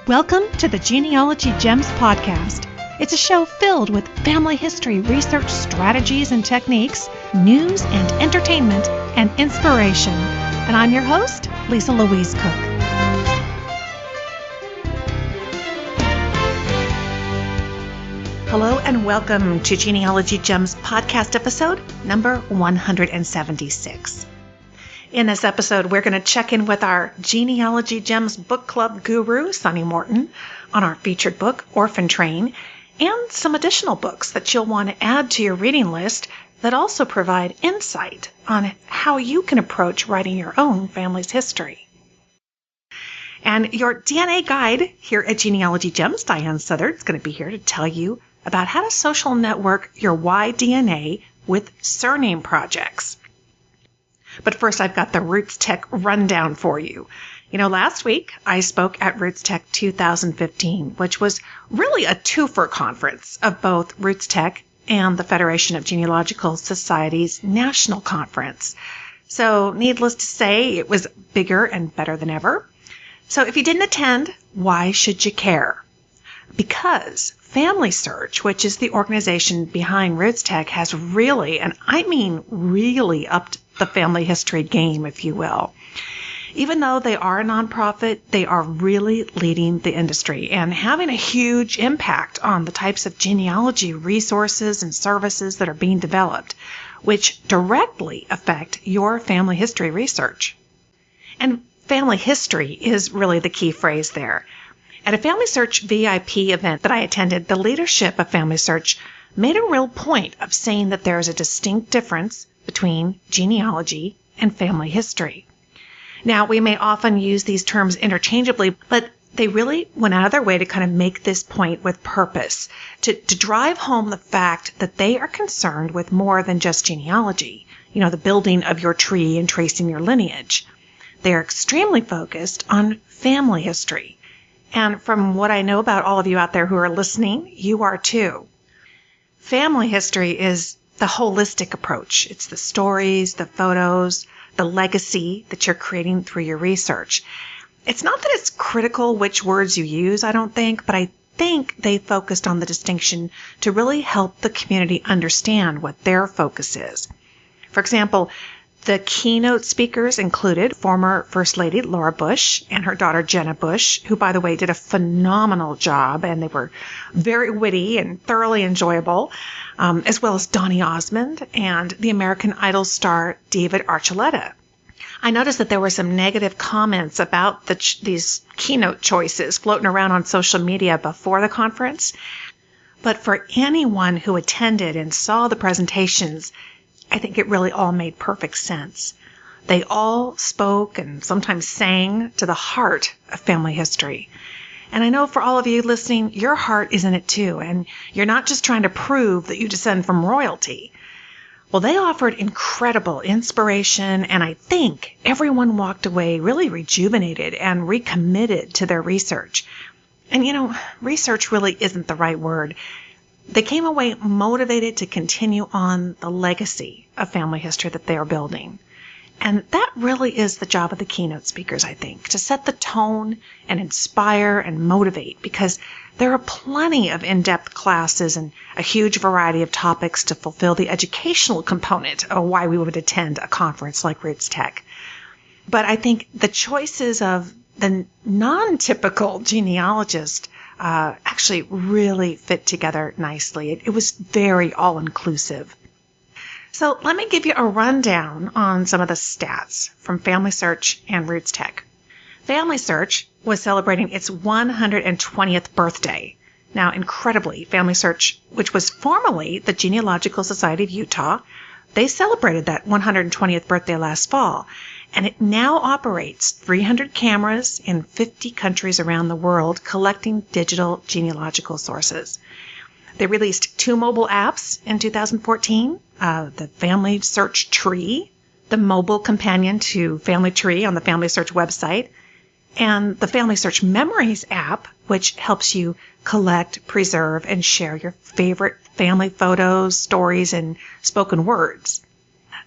Welcome to the Genealogy Gems podcast. It's a show filled with family history research strategies and techniques, news and entertainment, and inspiration. And I'm your host, Louise Cooke. Hello and welcome to Genealogy Gems podcast episode number 176. In this episode, we're going to check in with our Genealogy Gems book club guru, Sonny Morton, on our featured book, Orphan Train, and some additional books that you'll want to add to your reading list that also provide insight on how you can approach writing your own family's history. And your DNA guide here at Genealogy Gems, Diahan Southard, is going to be here to tell you about how to social network your YDNA with Surname Projects. But first, I've got the RootsTech Rundown for you. You know, last week I spoke at RootsTech 2015, which was really a two-fer conference of both RootsTech and the Federation of Genealogical Societies National Conference. So, needless to say, it was bigger and better than ever. So, if you didn't attend, why should you care? Because FamilySearch, which is the organization behind RootsTech, has really, and I mean really, upped the family history game, if you will. Even though they are a nonprofit, they are really leading the industry and having a huge impact on the types of genealogy resources and services that are being developed, which directly affect your family history research. And family history is really the key phrase there. At a FamilySearch VIP event that I attended, the leadership of FamilySearch made a real point of saying that there is a distinct difference between genealogy and family history. Now, we may often use these terms interchangeably, but they really went out of their way to kind of make this point with purpose, to drive home the fact that they are concerned with more than just genealogy, you know, the building of your tree and tracing your lineage. They are extremely focused on family history. And from what I know about all of you out there who are listening, you are too. Family history is the holistic approach. It's the stories, the photos, the legacy that you're creating through your research. It's not that it's critical which words you use, I don't think, but I think they focused on the distinction to really help the community understand what their focus is. For example, the keynote speakers included former First Lady Laura Bush and her daughter Jenna Bush, who, by the way, did a phenomenal job, and they were very witty and thoroughly enjoyable, as well as Donny Osmond and the American Idol star David Archuleta. I noticed that there were some negative comments about these keynote choices floating around on social media before the conference, but for anyone who attended and saw the presentations, I think it really all made perfect sense. They all spoke and sometimes sang to the heart of family history. And I know for all of you listening, your heart is in it too, and you're not just trying to prove that you descend from royalty. Well, they offered incredible inspiration, and I think everyone walked away really rejuvenated and recommitted to their research. And you know, research really isn't the right word. They came away motivated to continue on the legacy of family history that they are building. And that really is the job of the keynote speakers, I think, to set the tone and inspire and motivate, because there are plenty of in-depth classes and a huge variety of topics to fulfill the educational component of why we would attend a conference like RootsTech. But I think the choices of the non-typical genealogist actually really fit together nicely. It was very all-inclusive. So let me give you a rundown on some of the stats from FamilySearch and RootsTech. FamilySearch was celebrating its 120th birthday. Now, incredibly, FamilySearch, which was formerly the Genealogical Society of Utah, they celebrated that 120th birthday last fall, and it now operates 300 cameras in 50 countries around the world collecting digital genealogical sources. They released 2 mobile apps in 2014, the FamilySearch Tree, the mobile companion to Family Tree on the FamilySearch website, and the FamilySearch Memories app, which helps you collect, preserve, and share your favorite family photos, stories, and spoken words.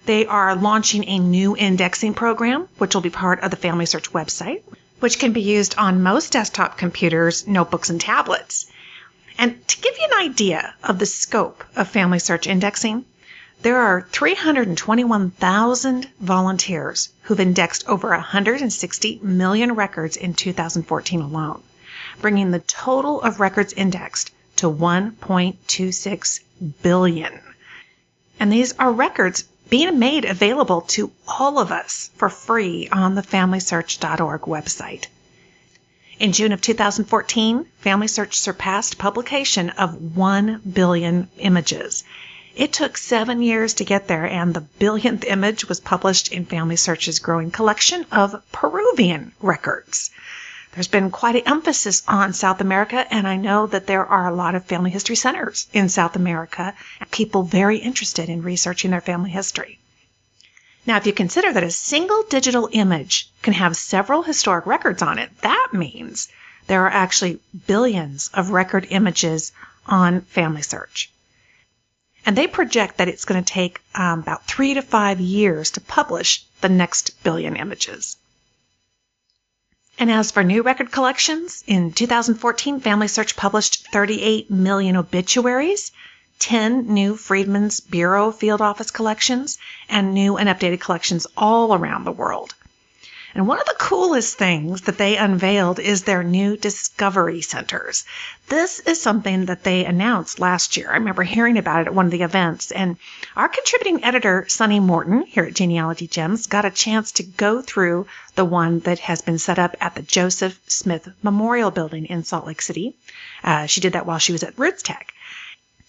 They are launching a new indexing program, which will be part of the FamilySearch website. which can be used on most desktop computers, notebooks, and tablets. And to give you an idea of the scope of FamilySearch indexing, there are 321,000 volunteers who've indexed over 160 million records in 2014 alone, bringing the total of records indexed to 1.26 billion. And these are records being made available to all of us for free on the FamilySearch.org website. In June of 2014, FamilySearch surpassed publication of 1 billion images. It took 7 years to get there, and the billionth image was published in FamilySearch's growing collection of Peruvian records. There's been quite an emphasis on South America, and I know that there are a lot of family history centers in South America, and people very interested in researching their family history. Now, if you consider that a single digital image can have several historic records on it, that means there are actually billions of record images on FamilySearch. And they project that it's going to take about 3 to 5 years to publish the next billion images. And as for new record collections, in 2014, FamilySearch published 38 million obituaries, 10 new Freedmen's Bureau field office collections, and new and updated collections all around the world. And one of the coolest things that they unveiled is their new Discovery Centers. This is something that they announced last year. I remember hearing about it at one of the events, and our contributing editor, Sunny Morton, here at Genealogy Gems, got a chance to go through the one that has been set up at the Joseph Smith Memorial Building in Salt Lake City. She did that while she was at RootsTech.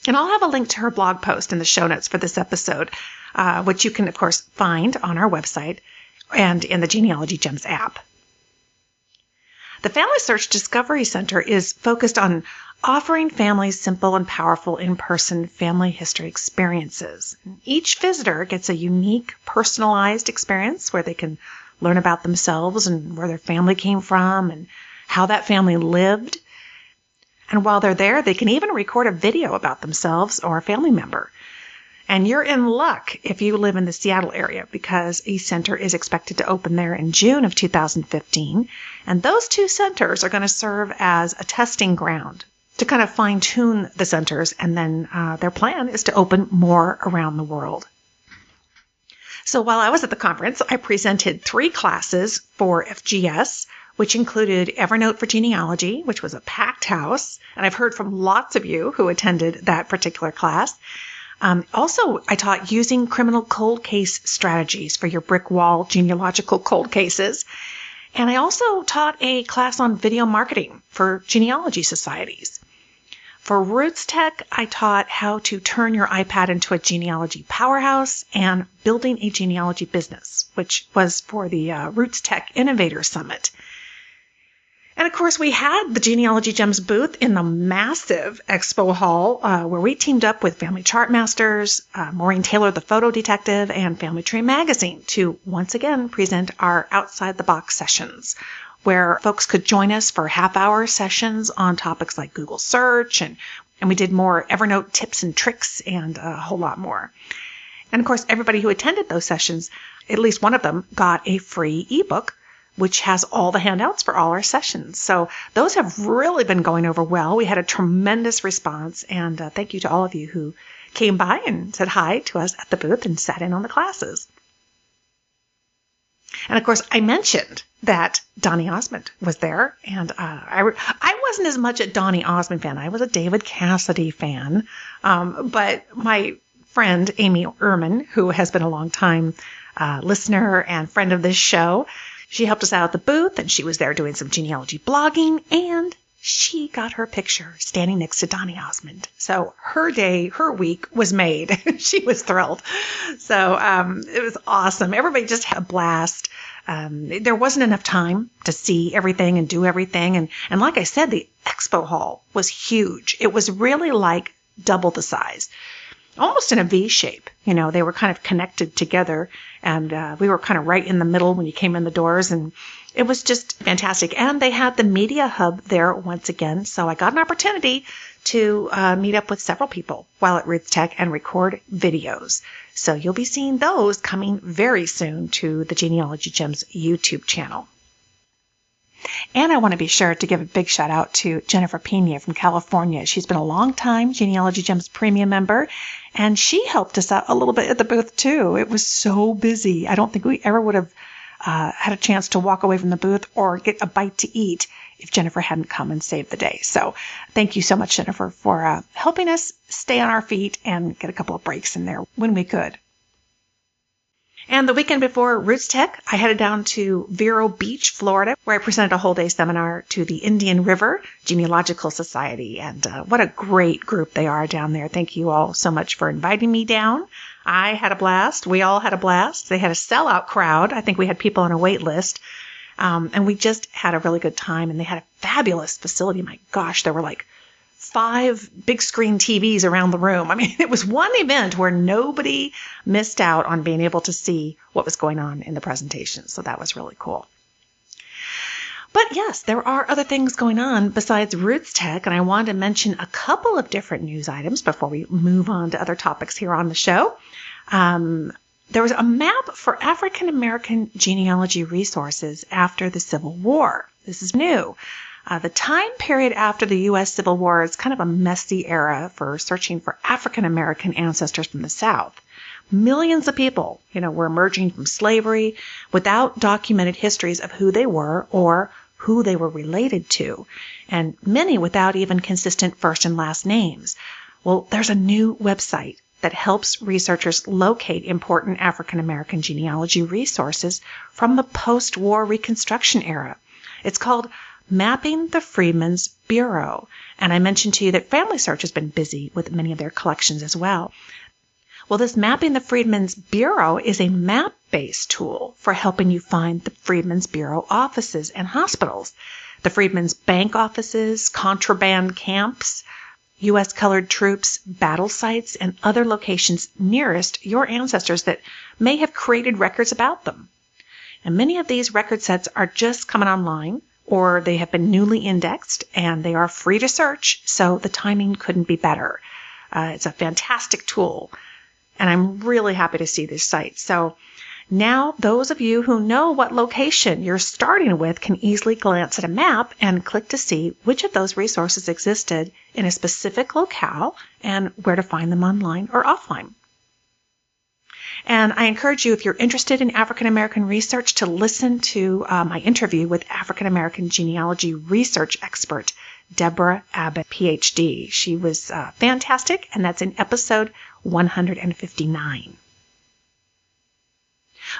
And I'll have a link to her blog post in the show notes for this episode, which you can, of course, find on our website and in the Genealogy Gems app. The FamilySearch Discovery Center is focused on offering families simple and powerful in-person family history experiences. Each visitor gets a unique, personalized experience where they can learn about themselves and where their family came from and how that family lived. And while they're there, they can even record a video about themselves or a family member. And you're in luck if you live in the Seattle area, because a center is expected to open there in June of 2015. And those two centers are going to serve as a testing ground to kind of fine-tune the centers. And then their plan is to open more around the world. So while I was at the conference, I presented 3 classes for FGS, which included Evernote for Genealogy, which was a packed house. And I've heard from lots of you who attended that particular class. Also, I taught using criminal cold case strategies for your brick wall genealogical cold cases. And I also taught a class on video marketing for genealogy societies. For RootsTech, I taught how to turn your iPad into a genealogy powerhouse and building a genealogy business, which was for the RootsTech Innovator Summit. And of course, we had the Genealogy Gems booth in the massive expo hall where we teamed up with Family Chart Masters, Maureen Taylor, the Photo Detective, and Family Tree Magazine to once again present our Outside the Box sessions, where folks could join us for half-hour sessions on topics like Google search, and we did more Evernote tips and tricks and a whole lot more. And of course, everybody who attended those sessions, at least one of them, got a free ebook, which has all the handouts for all our sessions. So those have really been going over well. We had a tremendous response, and thank you to all of you who came by and said hi to us at the booth and sat in on the classes. And of course, I mentioned that Donny Osmond was there, and I wasn't as much a Donny Osmond fan. I was a David Cassidy fan, but my friend Amy Ehrman, who has been a long-time listener and friend of this show, she helped us out at the booth, and she was there doing some genealogy blogging, and she got her picture standing next to Donny Osmond. So her week was made. She was thrilled. So it was awesome. Everybody just had a blast. There wasn't enough time to see everything and do everything. And like I said, the expo hall was huge. It was really like double the size, almost in a V shape. You know, they were kind of connected together, and we were kind of right in the middle when you came in the doors, and it was just fantastic. And they had the media hub there once again, so I got an opportunity to meet up with several people while at RootsTech and record videos. So you'll be seeing those coming very soon to the Genealogy Gems YouTube channel. And I want to be sure to give a big shout out to Jennifer Pena from California. She's been a long time Genealogy Gems premium member, and she helped us out a little bit at the booth too. It was so busy. I don't think we ever would have had a chance to walk away from the booth or get a bite to eat if Jennifer hadn't come and saved the day. So thank you so much, Jennifer, for helping us stay on our feet and get a couple of breaks in there when we could. And the weekend before RootsTech, I headed down to Vero Beach, Florida, where I presented a whole day seminar to the Indian River Genealogical Society. And what a great group they are down there. Thank you all so much for inviting me down. I had a blast. We all had a blast. They had a sellout crowd. I think we had people on a wait list. And we just had a really good time. And they had a fabulous facility. My gosh, there were like 5 big screen TVs around the room. I mean, it was one event where nobody missed out on being able to see what was going on in the presentation. So that was really cool. But yes, there are other things going on besides RootsTech, and I wanted to mention a couple of different news items before we move on to other topics here on the show. There was a map for African American genealogy resources after the Civil War. This is new. The time period after the U.S. Civil War is kind of a messy era for searching for African American ancestors from the South. Millions of people, were emerging from slavery without documented histories of who they were or who they were related to, and many without even consistent first and last names. Well, there's a new website that helps researchers locate important African American genealogy resources from the post-war Reconstruction era. It's called Mapping the Freedmen's Bureau. And I mentioned to you that FamilySearch has been busy with many of their collections as well. Well, this Mapping the Freedmen's Bureau is a map-based tool for helping you find the Freedmen's Bureau offices and hospitals, the Freedmen's Bank offices, contraband camps, U.S. colored troops, battle sites, and other locations nearest your ancestors that may have created records about them. And many of these record sets are just coming online, or they have been newly indexed, and they are free to search, so the timing couldn't be better. It's a fantastic tool, and I'm really happy to see this site. So now those of you who know what location you're starting with can easily glance at a map and click to see which of those resources existed in a specific locale and where to find them online or offline. And I encourage you, if you're interested in African American research, to listen to my interview with African American genealogy research expert Deborah Abbott PhD. She was fantastic, and that's in episode 159.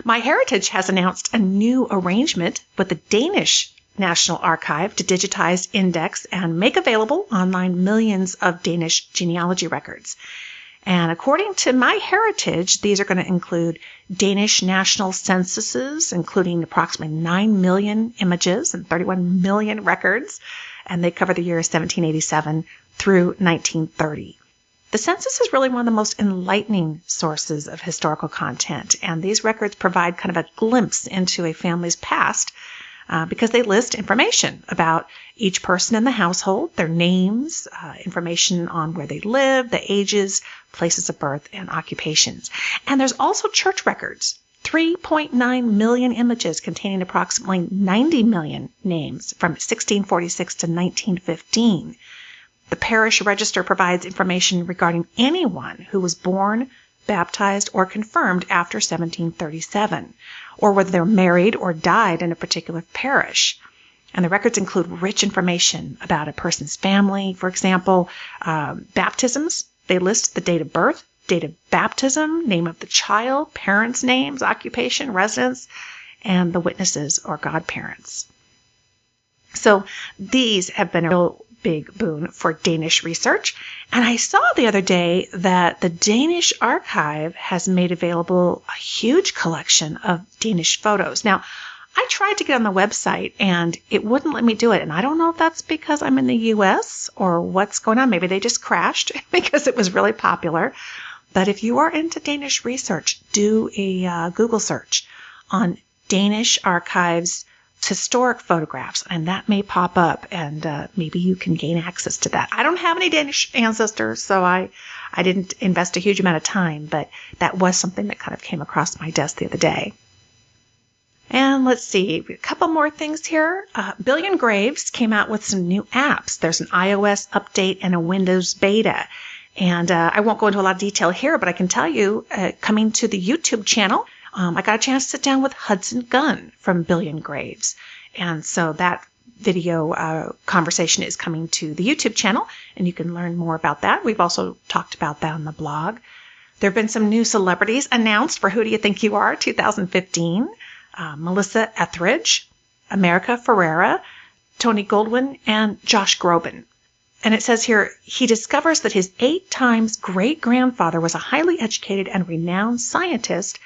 MyHeritage has announced a new arrangement with the Danish National Archive to digitize, index, and make available online millions of Danish genealogy records. And according to MyHeritage, these are going to include Danish national censuses, including approximately 9 million images and 31 million records, and they cover the years 1787 through 1930. The census is really one of the most enlightening sources of historical content, and these records provide kind of a glimpse into a family's past because they list information about each person in the household, their names, information on where they live, the ages, places of birth, and occupations. And there's also church records, 3.9 million images containing approximately 90 million names from 1646 to 1915. The parish register provides information regarding anyone who was born, baptized, or confirmed after 1737, or whether they're married or died in a particular parish. And the records include rich information about a person's family. For example, baptisms. They list the date of birth, date of baptism, name of the child, parents' names, occupation, residence, and the witnesses or godparents. So these have been a real big boon for Danish research. And I saw the other day that the Danish Archive has made available a huge collection of Danish photos. Now, I tried to get on the website and it wouldn't let me do it. And I don't know if that's because I'm in the U.S. or what's going on. Maybe they just crashed because it was really popular. But if you are into Danish research, do a Google search on Danish Archives historic photographs, and that may pop up, and maybe you can gain access to that. I don't have any Danish ancestors, so I didn't invest a huge amount of time, but that was something that kind of came across my desk the other day. And let's see, a couple more things here. BillionGraves came out with some new apps. There's an iOS update and a Windows beta. And I won't go into a lot of detail here, but I can tell you, coming to the YouTube channel, I got a chance to sit down with Hudson Gunn from BillionGraves. And so that video conversation is coming to the YouTube channel, and you can learn more about that. We've also talked about that on the blog. There have been some new celebrities announced for Who Do You Think You Are 2015. Melissa Etheridge, America Ferrera, Tony Goldwyn, and Josh Groban. And it says here, he discovers that his 8 times great-grandfather was a highly educated and renowned scientist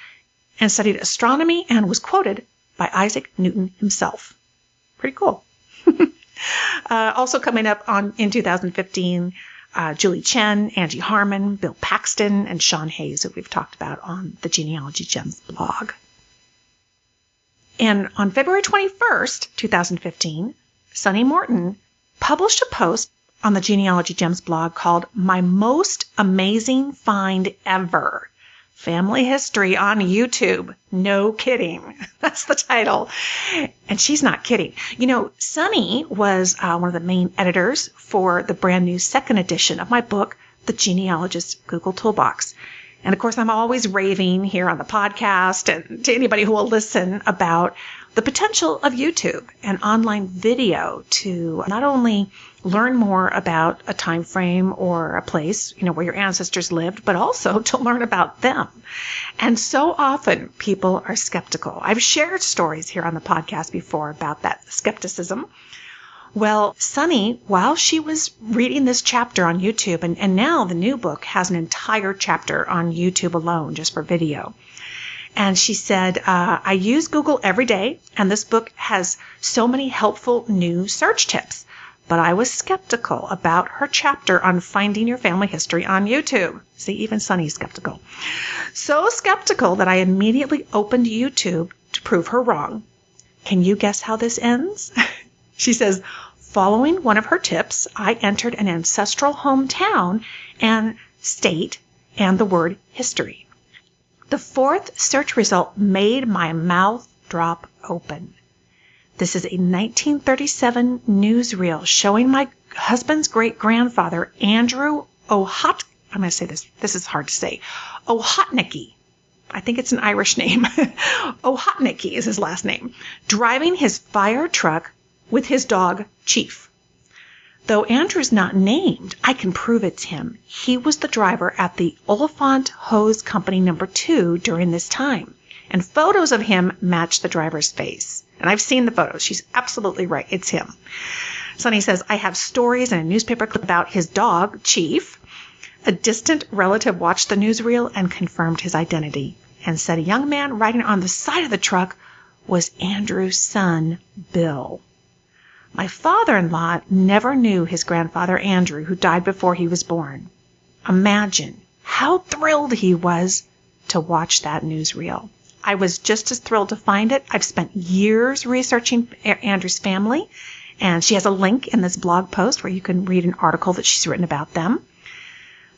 and studied astronomy and was quoted by Isaac Newton himself. Pretty cool. Also coming up in 2015, Julie Chen, Angie Harmon, Bill Paxton, and Sean Hayes, who we've talked about on the Genealogy Gems blog. And on February 21st, 2015, Sunny Morton published a post on the Genealogy Gems blog called My Most Amazing Find Ever. Family History on YouTube. No kidding. That's the title. And she's not kidding. You know, Sunny was one of the main editors for the brand new second edition of my book, The Genealogist Google Toolbox. And of course, I'm always raving here on the podcast and to anybody who will listen about the potential of YouTube and online video to not only learn more about a time frame or a place, where your ancestors lived, but also to learn about them. And so often people are skeptical. I've shared stories here on the podcast before about that skepticism. Well, Sunny, while she was reading this chapter on YouTube, and now the new book has an entire chapter on YouTube alone, just for video. And she said, I use Google every day, and this book has so many helpful new search tips. But I was skeptical about her chapter on finding your family history on YouTube. See, even Sunny's skeptical. So skeptical that I immediately opened YouTube to prove her wrong. Can you guess how this ends? She says, following one of her tips, I entered an ancestral hometown and state and the word history. The 4th search result made my mouth drop open. This is a 1937 newsreel showing my husband's great-grandfather, Andrew I'm going to say this. This is hard to say. Ochotnicki. I think it's an Irish name. Ochotnicki is his last name. Driving his fire truck with his dog, Chief. Though Andrew's not named, I can prove it's him. He was the driver at the Oliphant Hose Company No. 2 during this time. And photos of him match the driver's face. And I've seen the photos. She's absolutely right. It's him. Sunny says, I have stories and a newspaper clip about his dog, Chief. A distant relative watched the newsreel and confirmed his identity and said a young man riding on the side of the truck was Andrew's son, Bill. My father-in-law never knew his grandfather, Andrew, who died before he was born. Imagine how thrilled he was to watch that newsreel. I was just as thrilled to find it. I've spent years researching Andrew's family, and she has a link in this blog post where you can read an article that she's written about them.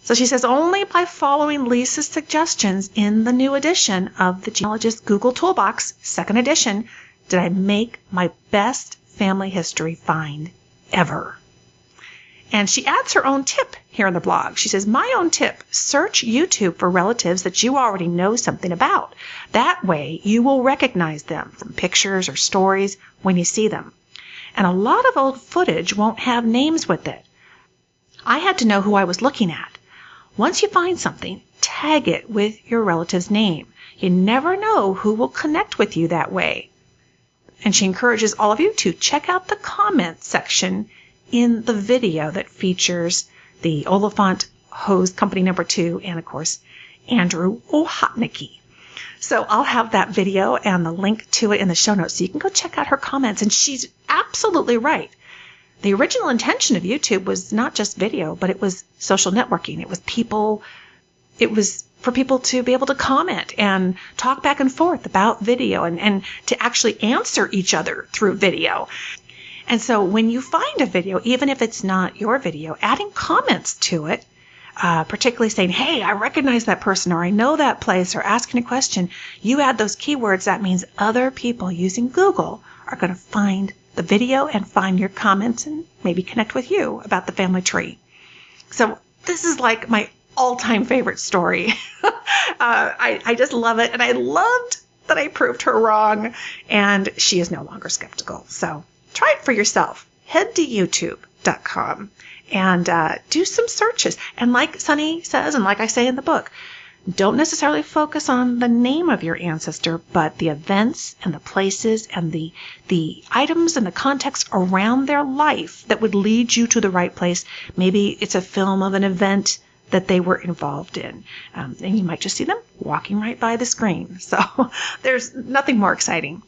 So she says, only by following Lisa's suggestions in the new edition of the Genealogist Google Toolbox, second edition, did I make my best family history find ever. And she adds her own tip here in the blog. She says, my own tip, search YouTube for relatives that you already know something about. That way you will recognize them from pictures or stories when you see them. And a lot of old footage won't have names with it. I had to know who I was looking at. Once you find something, tag it with your relative's name. You never know who will connect with you that way. And she encourages all of you to check out the comments section in the video that features the Oliphant Hose Company No. 2 and, of course, Andrew Ochotnicki. So I'll have that video and the link to it in the show notes so you can go check out her comments. And she's absolutely right. The original intention of YouTube was not just video, but it was social networking. It was for people to be able to comment and talk back and forth about video and to actually answer each other through video. And so when you find a video, even if it's not your video, adding comments to it particularly saying, hey, I recognize that person, or I know that place, or asking a question, you add those keywords, that means other people using Google are going to find the video and find your comments and maybe connect with you about the family tree. So this is like my all-time favorite story. I just love it, and I loved that I proved her wrong, and she is no longer skeptical. So try it for yourself. Head to youtube.com and do some searches. And like Sunny says, and like I say in the book, don't necessarily focus on the name of your ancestor, but the events and the places and the items and the context around their life that would lead you to the right place. Maybe it's a film of an event that they were involved in. And you might just see them walking right by the screen. So there's nothing more exciting.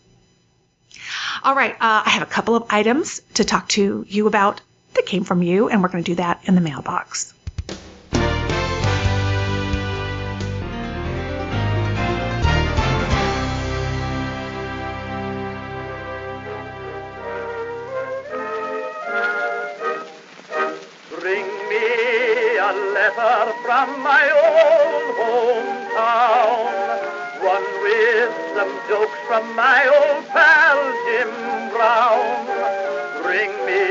All right, I have a couple of items to talk to you about that came from you, and we're going to do that in the mailbox. Letter from my old hometown, one with some jokes from my old pal Jim Brown. Bring me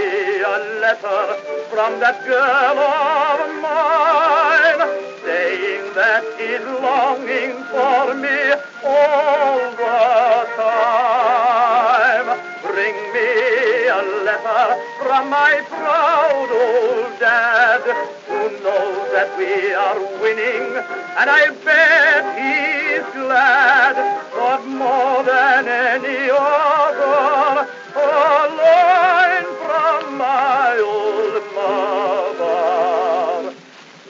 a letter from that girl of mine, saying that she's longing for me all the time. Bring me a letter from my proud old dad, who knows that we are winning, and I bet he's glad. But more than any other, a line from my old mother.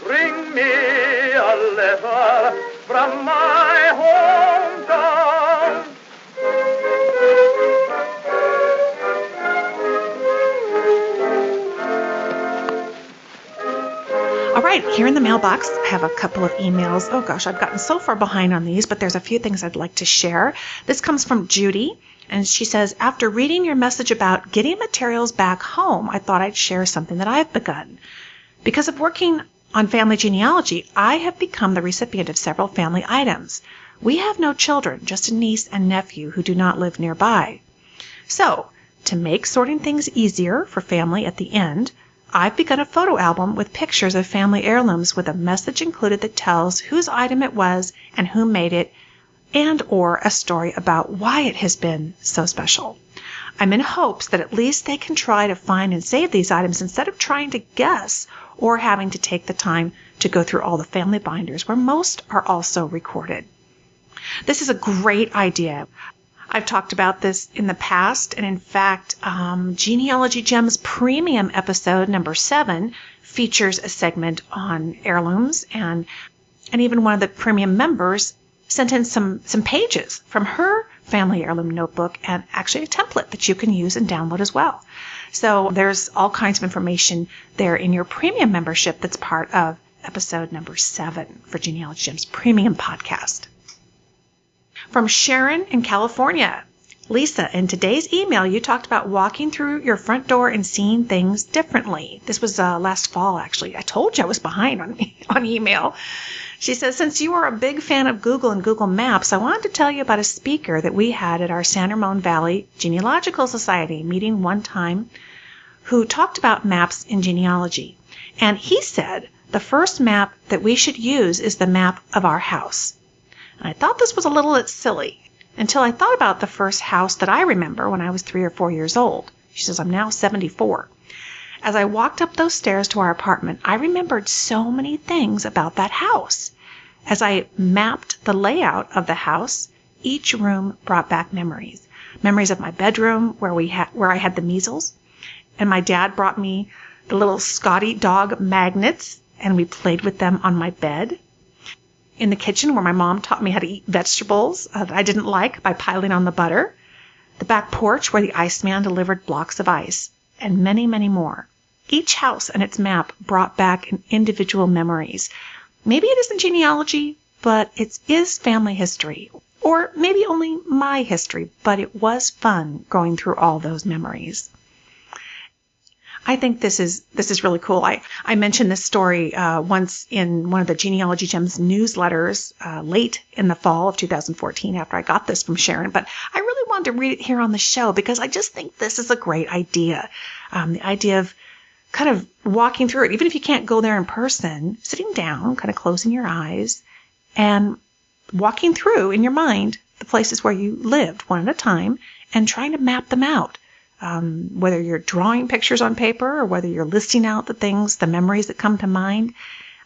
Bring me a letter from my hometown. All right, here in the mailbox, I have a couple of emails. Oh gosh, I've gotten so far behind on these, but there's a few things I'd like to share. This comes from Judy, and she says, after reading your message about getting materials back home, I thought I'd share something that I've begun. Because of working on family genealogy, I have become the recipient of several family items. We have no children, just a niece and nephew who do not live nearby. So, to make sorting things easier for family at the end, I've begun a photo album with pictures of family heirlooms with a message included that tells whose item it was and who made it, and or a story about why it has been so special. I'm in hopes that at least they can try to find and save these items instead of trying to guess or having to take the time to go through all the family binders where most are also recorded. This is a great idea. I've talked about this in the past, and in fact, Genealogy Gems Premium episode number 7 features a segment on heirlooms, and even one of the premium members sent in some pages from her family heirloom notebook, and actually a template that you can use and download as well. So there's all kinds of information there in your premium membership that's part of episode number 7 for Genealogy Gems Premium podcast. From Sharon in California. Lisa, in today's email, you talked about walking through your front door and seeing things differently. This was last fall, actually. I told you I was behind on email. She says, since you are a big fan of Google and Google Maps, I wanted to tell you about a speaker that we had at our San Ramon Valley Genealogical Society meeting one time who talked about maps in genealogy. And he said the first map that we should use is the map of our house. And I thought this was a little bit silly until I thought about the first house that I remember when I was 3 or 4 years old. She says, I'm now 74. As I walked up those stairs to our apartment, I remembered so many things about that house. As I mapped the layout of the house, each room brought back memories. Memories of my bedroom where I had the measles. And my dad brought me the little Scotty dog magnets, and we played with them on my bed. In the kitchen where my mom taught me how to eat vegetables that I didn't like by piling on the butter. The back porch where the Iceman delivered blocks of ice. And many, many more. Each house and its map brought back individual memories. Maybe it isn't genealogy, but it is family history. Or maybe only my history, but it was fun going through all those memories. I think this is really cool. I mentioned this story once in one of the Genealogy Gems newsletters late in the fall of 2014 after I got this from Sharon, but I really wanted to read it here on the show because I just think this is a great idea. The idea of kind of walking through it, even if you can't go there in person, sitting down, kind of closing your eyes, and walking through in your mind the places where you lived one at a time and trying to map them out. Whether you're drawing pictures on paper or whether you're listing out the things, the memories that come to mind,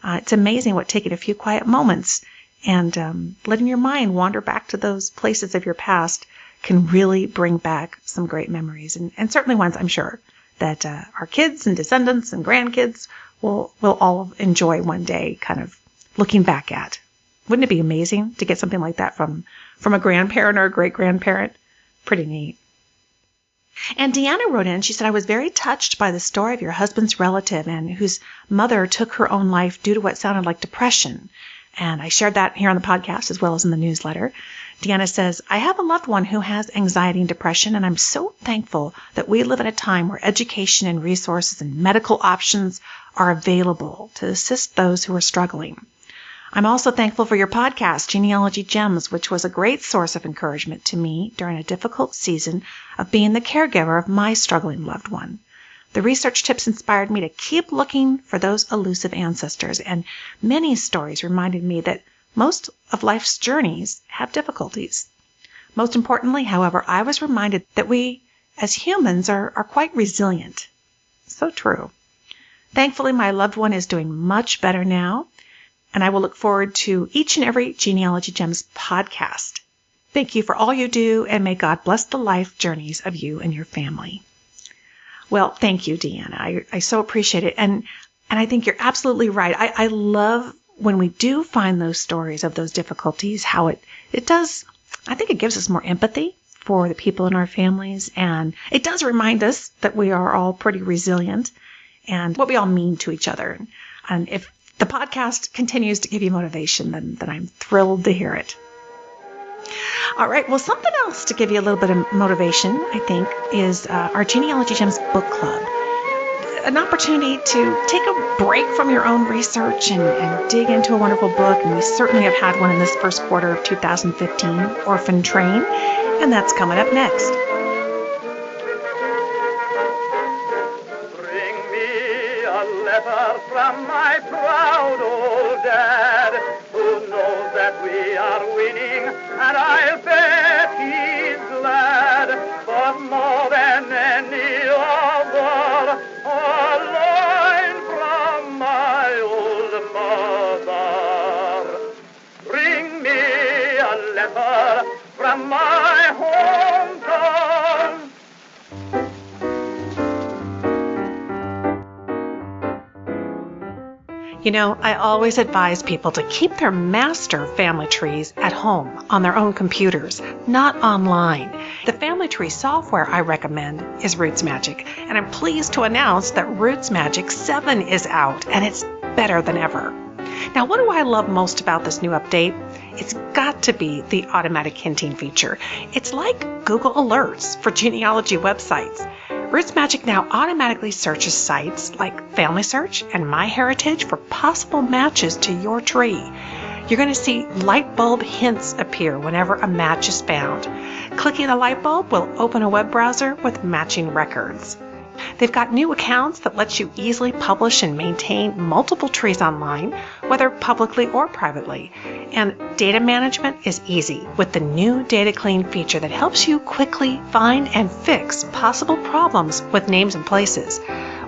it's amazing what taking a few quiet moments and letting your mind wander back to those places of your past can really bring back some great memories, and certainly ones I'm sure that our kids and descendants and grandkids will all enjoy one day kind of looking back at. Wouldn't it be amazing to get something like that from a grandparent or a great-grandparent? Pretty neat. And Deanna wrote in, she said, I was very touched by the story of your husband's relative and whose mother took her own life due to what sounded like depression. And I shared that here on the podcast as well as in the newsletter. Deanna says, I have a loved one who has anxiety and depression, and I'm so thankful that we live in a time where education and resources and medical options are available to assist those who are struggling. I'm also thankful for your podcast, Genealogy Gems, which was a great source of encouragement to me during a difficult season of being the caregiver of my struggling loved one. The research tips inspired me to keep looking for those elusive ancestors, and many stories reminded me that most of life's journeys have difficulties. Most importantly, however, I was reminded that we, as humans, are quite resilient. So true. Thankfully, my loved one is doing much better now, and I will look forward to each and every Genealogy Gems podcast. Thank you for all you do, and may God bless the life journeys of you and your family. Well, thank you, Deanna. I so appreciate it. And I think you're absolutely right. I love when we do find those stories of those difficulties, how it does, I think it gives us more empathy for the people in our families. And it does remind us that we are all pretty resilient and what we all mean to each other. And if the podcast continues to give you motivation, then I'm thrilled to hear it. All right, well, something else to give you a little bit of motivation, I think, is our Genealogy Gems book club. An opportunity to take a break from your own research and dig into a wonderful book. And we certainly have had one in this first quarter of 2015, Orphan Train, and that's coming up next. Bring me a letter from my proud old dad, who knows that we are winning, and I'll bet he's glad. But more than any other, a line from my old mother. Bring me a letter from my hometown. You know, I always advise people to keep their master family trees at home on their own computers, not online. The family tree software I recommend is RootsMagic, and I'm pleased to announce that RootsMagic 7 is out, and it's better than ever. Now, what do I love most about this new update? It's got to be the automatic hinting feature. It's like Google Alerts for genealogy websites. RootsMagic now automatically searches sites like FamilySearch and MyHeritage for possible matches to your tree. You're going to see light bulb hints appear whenever a match is found. Clicking a light bulb will open a web browser with matching records. They've got new accounts that let you easily publish and maintain multiple trees online, whether publicly or privately. And data management is easy with the new Data Clean feature that helps you quickly find and fix possible problems with names and places.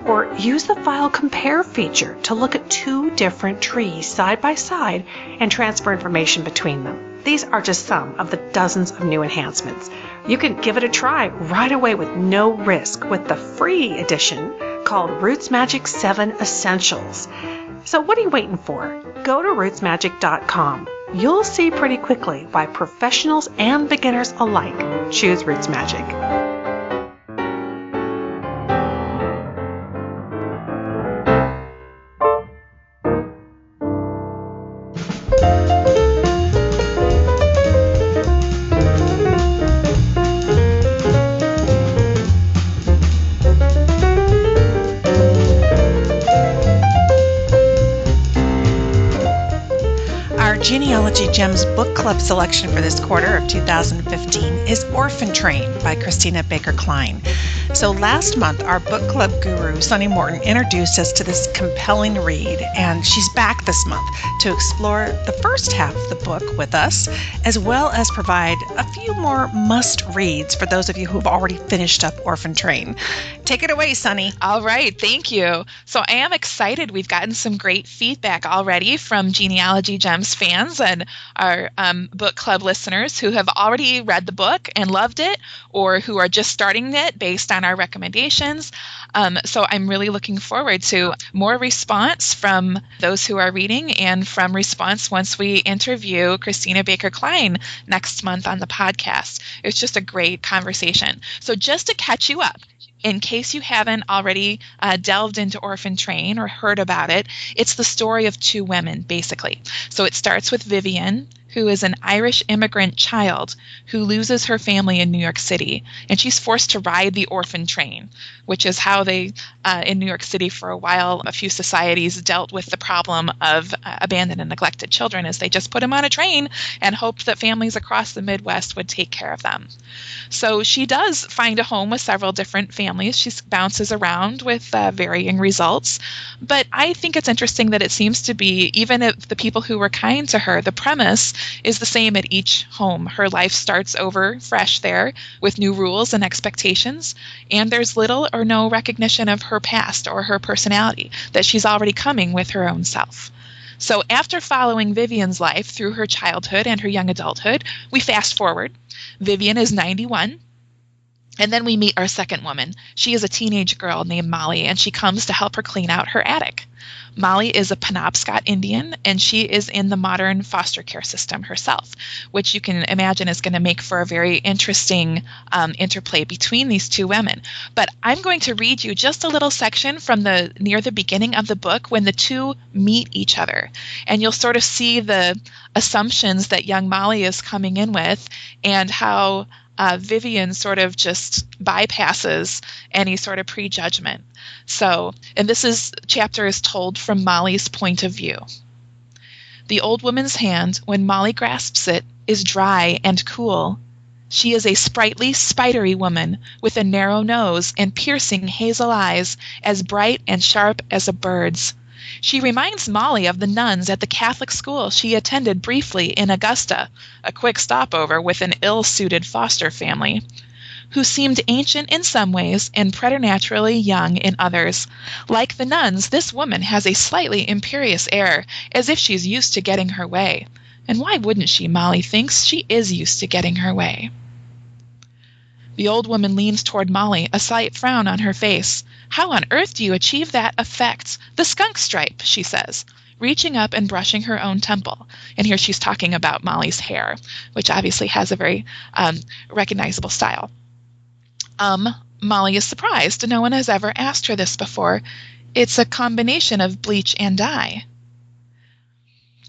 Or use the File Compare feature to look at two different trees side by side and transfer information between them. These are just some of the dozens of new enhancements. You can give it a try right away with no risk with the free edition called RootsMagic 7 Essentials. So what are you waiting for? Go to rootsmagic.com. You'll see pretty quickly why professionals and beginners alike choose RootsMagic. Genealogy Gems book club selection for this quarter of 2015 is Orphan Train by Christina Baker Klein. So last month, our book club guru, Sunny Morton, introduced us to this compelling read, and she's back this month to explore the first half of the book with us, as well as provide a few more must-reads for those of you who have already finished up Orphan Train. Take it away, Sunny. All right, thank you. So I am excited. We've gotten some great feedback already from Genealogy Gems fans and our book club listeners who have already read the book and loved it, or who are just starting it based on our recommendations. So I'm really looking forward to more response from those who are reading and from response once we interview Christina Baker Klein next month on the podcast. It's just a great conversation. So just to catch you up, in case you haven't already delved into Orphan Train or heard about it, it's the story of two women, basically. So it starts with Vivian, who is an Irish immigrant child who loses her family in New York City, and she's forced to ride the orphan train, which is how they, in New York City for a while, a few societies dealt with the problem of abandoned and neglected children, as they just put them on a train and hoped that families across the Midwest would take care of them. So she does find a home with several different families. She bounces around with varying results, but I think it's interesting that it seems to be, even if the people who were kind to her, the premise is the same at each home. Her life starts over fresh there with new rules and expectations, and there's little or no recognition of her past or her personality, that she's already coming with her own self. So after following Vivian's life through her childhood and her young adulthood, we fast forward. Vivian is 91. And then we meet our second woman. She is a teenage girl named Molly, and she comes to help her clean out her attic. Molly is a Penobscot Indian, and she is in the modern foster care system herself, which you can imagine is going to make for a very interesting interplay between these two women. But I'm going to read you just a little section from near the beginning of the book when the two meet each other, and you'll sort of see the assumptions that young Molly is coming in with, and how Vivian sort of just bypasses any sort of prejudgment. So, and chapter is told from Molly's point of view. The old woman's hand, when Molly grasps it, is dry and cool. She is a sprightly, spidery woman with a narrow nose and piercing hazel eyes, as bright and sharp as a bird's. She reminds Molly of the nuns at the Catholic school she attended briefly in Augusta, a quick stopover with an ill-suited foster family, who seemed ancient in some ways and preternaturally young in others. Like the nuns, this woman has a slightly imperious air, as if she's used to getting her way. And why wouldn't she, Molly thinks? She is used to getting her way. The old woman leans toward Molly, a slight frown on her face. How on earth do you achieve that effect? The skunk stripe, she says, reaching up and brushing her own temple. And here she's talking about Molly's hair, which obviously has a very recognizable style. Molly is surprised. No one has ever asked her this before. It's a combination of bleach and dye.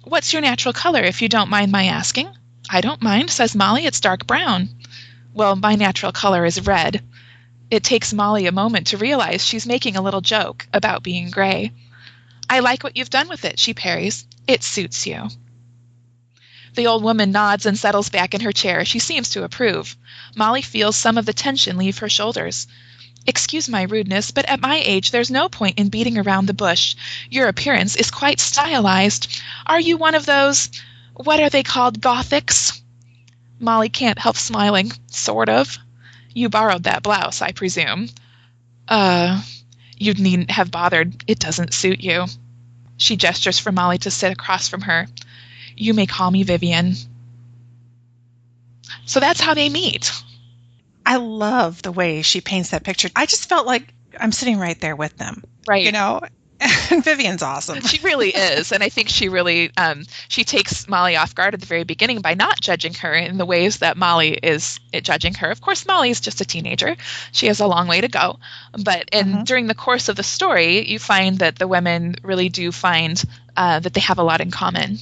What's your natural color, if you don't mind my asking? I don't mind, says Molly. It's dark brown. Well, my natural color is red. It takes Molly a moment to realize she's making a little joke about being gray. I like what you've done with it, she parries. It suits you. The old woman nods and settles back in her chair. She seems to approve. Molly feels some of the tension leave her shoulders. Excuse my rudeness, but at my age there's no point in beating around the bush. Your appearance is quite stylized. Are you one of those, what are they called, Gothics? Molly can't help smiling. Sort of. You borrowed that blouse, I presume. You needn't have bothered. It doesn't suit you. She gestures for Molly to sit across from her. You may call me Vivian. So that's how they meet. I love the way she paints that picture. I just felt like I'm sitting right there with them. Right. You know? Vivian's awesome. She really is. And I think she really, she takes Molly off guard at the very beginning by not judging her in the ways that Molly is judging her. Of course, Molly is just a teenager. She has a long way to go. But during the course of the story, you find that the women really do find that they have a lot in common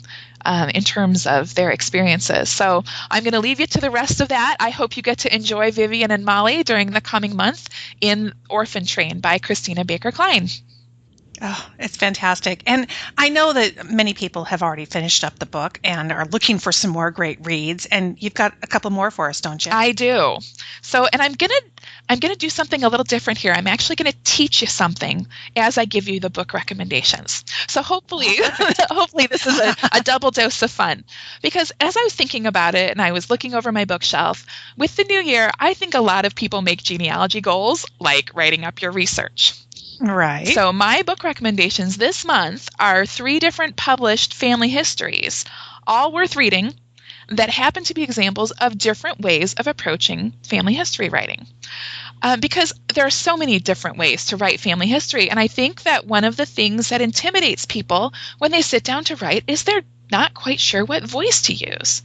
in terms of their experiences. So I'm going to leave you to the rest of that. I hope you get to enjoy Vivian and Molly during the coming month in Orphan Train by Christina Baker Klein. Oh, it's fantastic. And I know that many people have already finished up the book and are looking for some more great reads. And you've got a couple more for us, don't you? I do. So, and I'm gonna do something a little different here. I'm actually gonna teach you something as I give you the book recommendations. So hopefully, hopefully this is a double dose of fun. Because as I was thinking about it and I was looking over my bookshelf, with the new year, I think a lot of people make genealogy goals, like writing up your research. Right. So my book recommendations this month are 3 different published family histories, all worth reading, that happen to be examples of different ways of approaching family history writing. Because there are so many different ways to write family history, and I think that one of the things that intimidates people when they sit down to write is they're not quite sure what voice to use.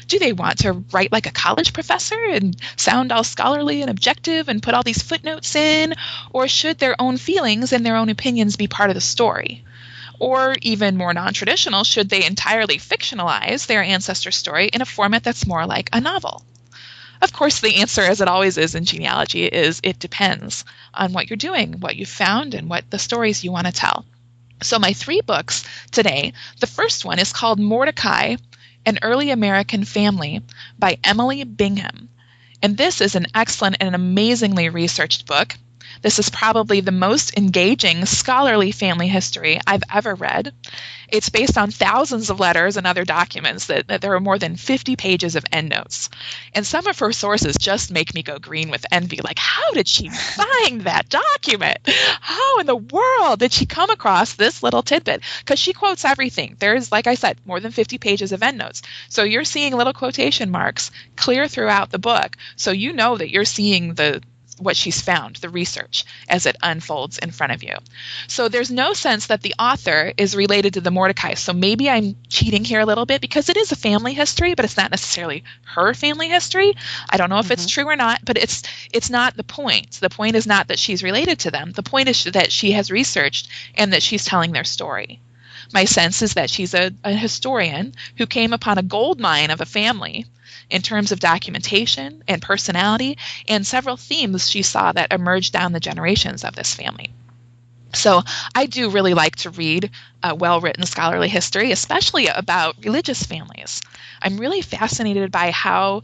Do they want to write like a college professor and sound all scholarly and objective and put all these footnotes in? Or should their own feelings and their own opinions be part of the story? Or even more non-traditional, should they entirely fictionalize their ancestor story in a format that's more like a novel? Of course, the answer, as it always is in genealogy, is it depends on what you're doing, what you've found, and what the stories you want to tell. So my 3 books today, the first one is called Mordecai, An Early American Family by Emily Bingham. And this is an excellent and amazingly researched book. This is probably the most engaging scholarly family history I've ever read. It's based on thousands of letters and other documents that there are more than 50 pages of endnotes. And some of her sources just make me go green with envy. Like, how did she find that document? How in the world did she come across this little tidbit? Because she quotes everything. There's, like I said, more than 50 pages of endnotes. So you're seeing little quotation marks clear throughout the book. So you know that you're seeing what she's found, the research, as it unfolds in front of you. So there's no sense that the author is related to the Mordecai. So maybe I'm cheating here a little bit because it is a family history, but it's not necessarily her family history. I don't know if it's true or not, but it's not the point. The point is not that she's related to them. The point is that she has researched and that she's telling their story. My sense is that she's a historian who came upon a gold mine of a family in terms of documentation and personality and several themes she saw that emerged down the generations of this family. So I do really like to read well-written scholarly history, especially about religious families. I'm really fascinated by how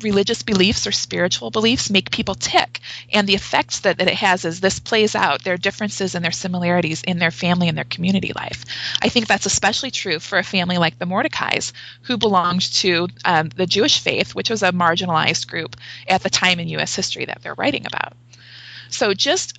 religious beliefs or spiritual beliefs make people tick, and the effects that it has as this plays out, their differences and their similarities in their family and their community life. I think that's especially true for a family like the Mordecais, who belonged to the Jewish faith, which was a marginalized group at the time in U.S. history that they're writing about. So just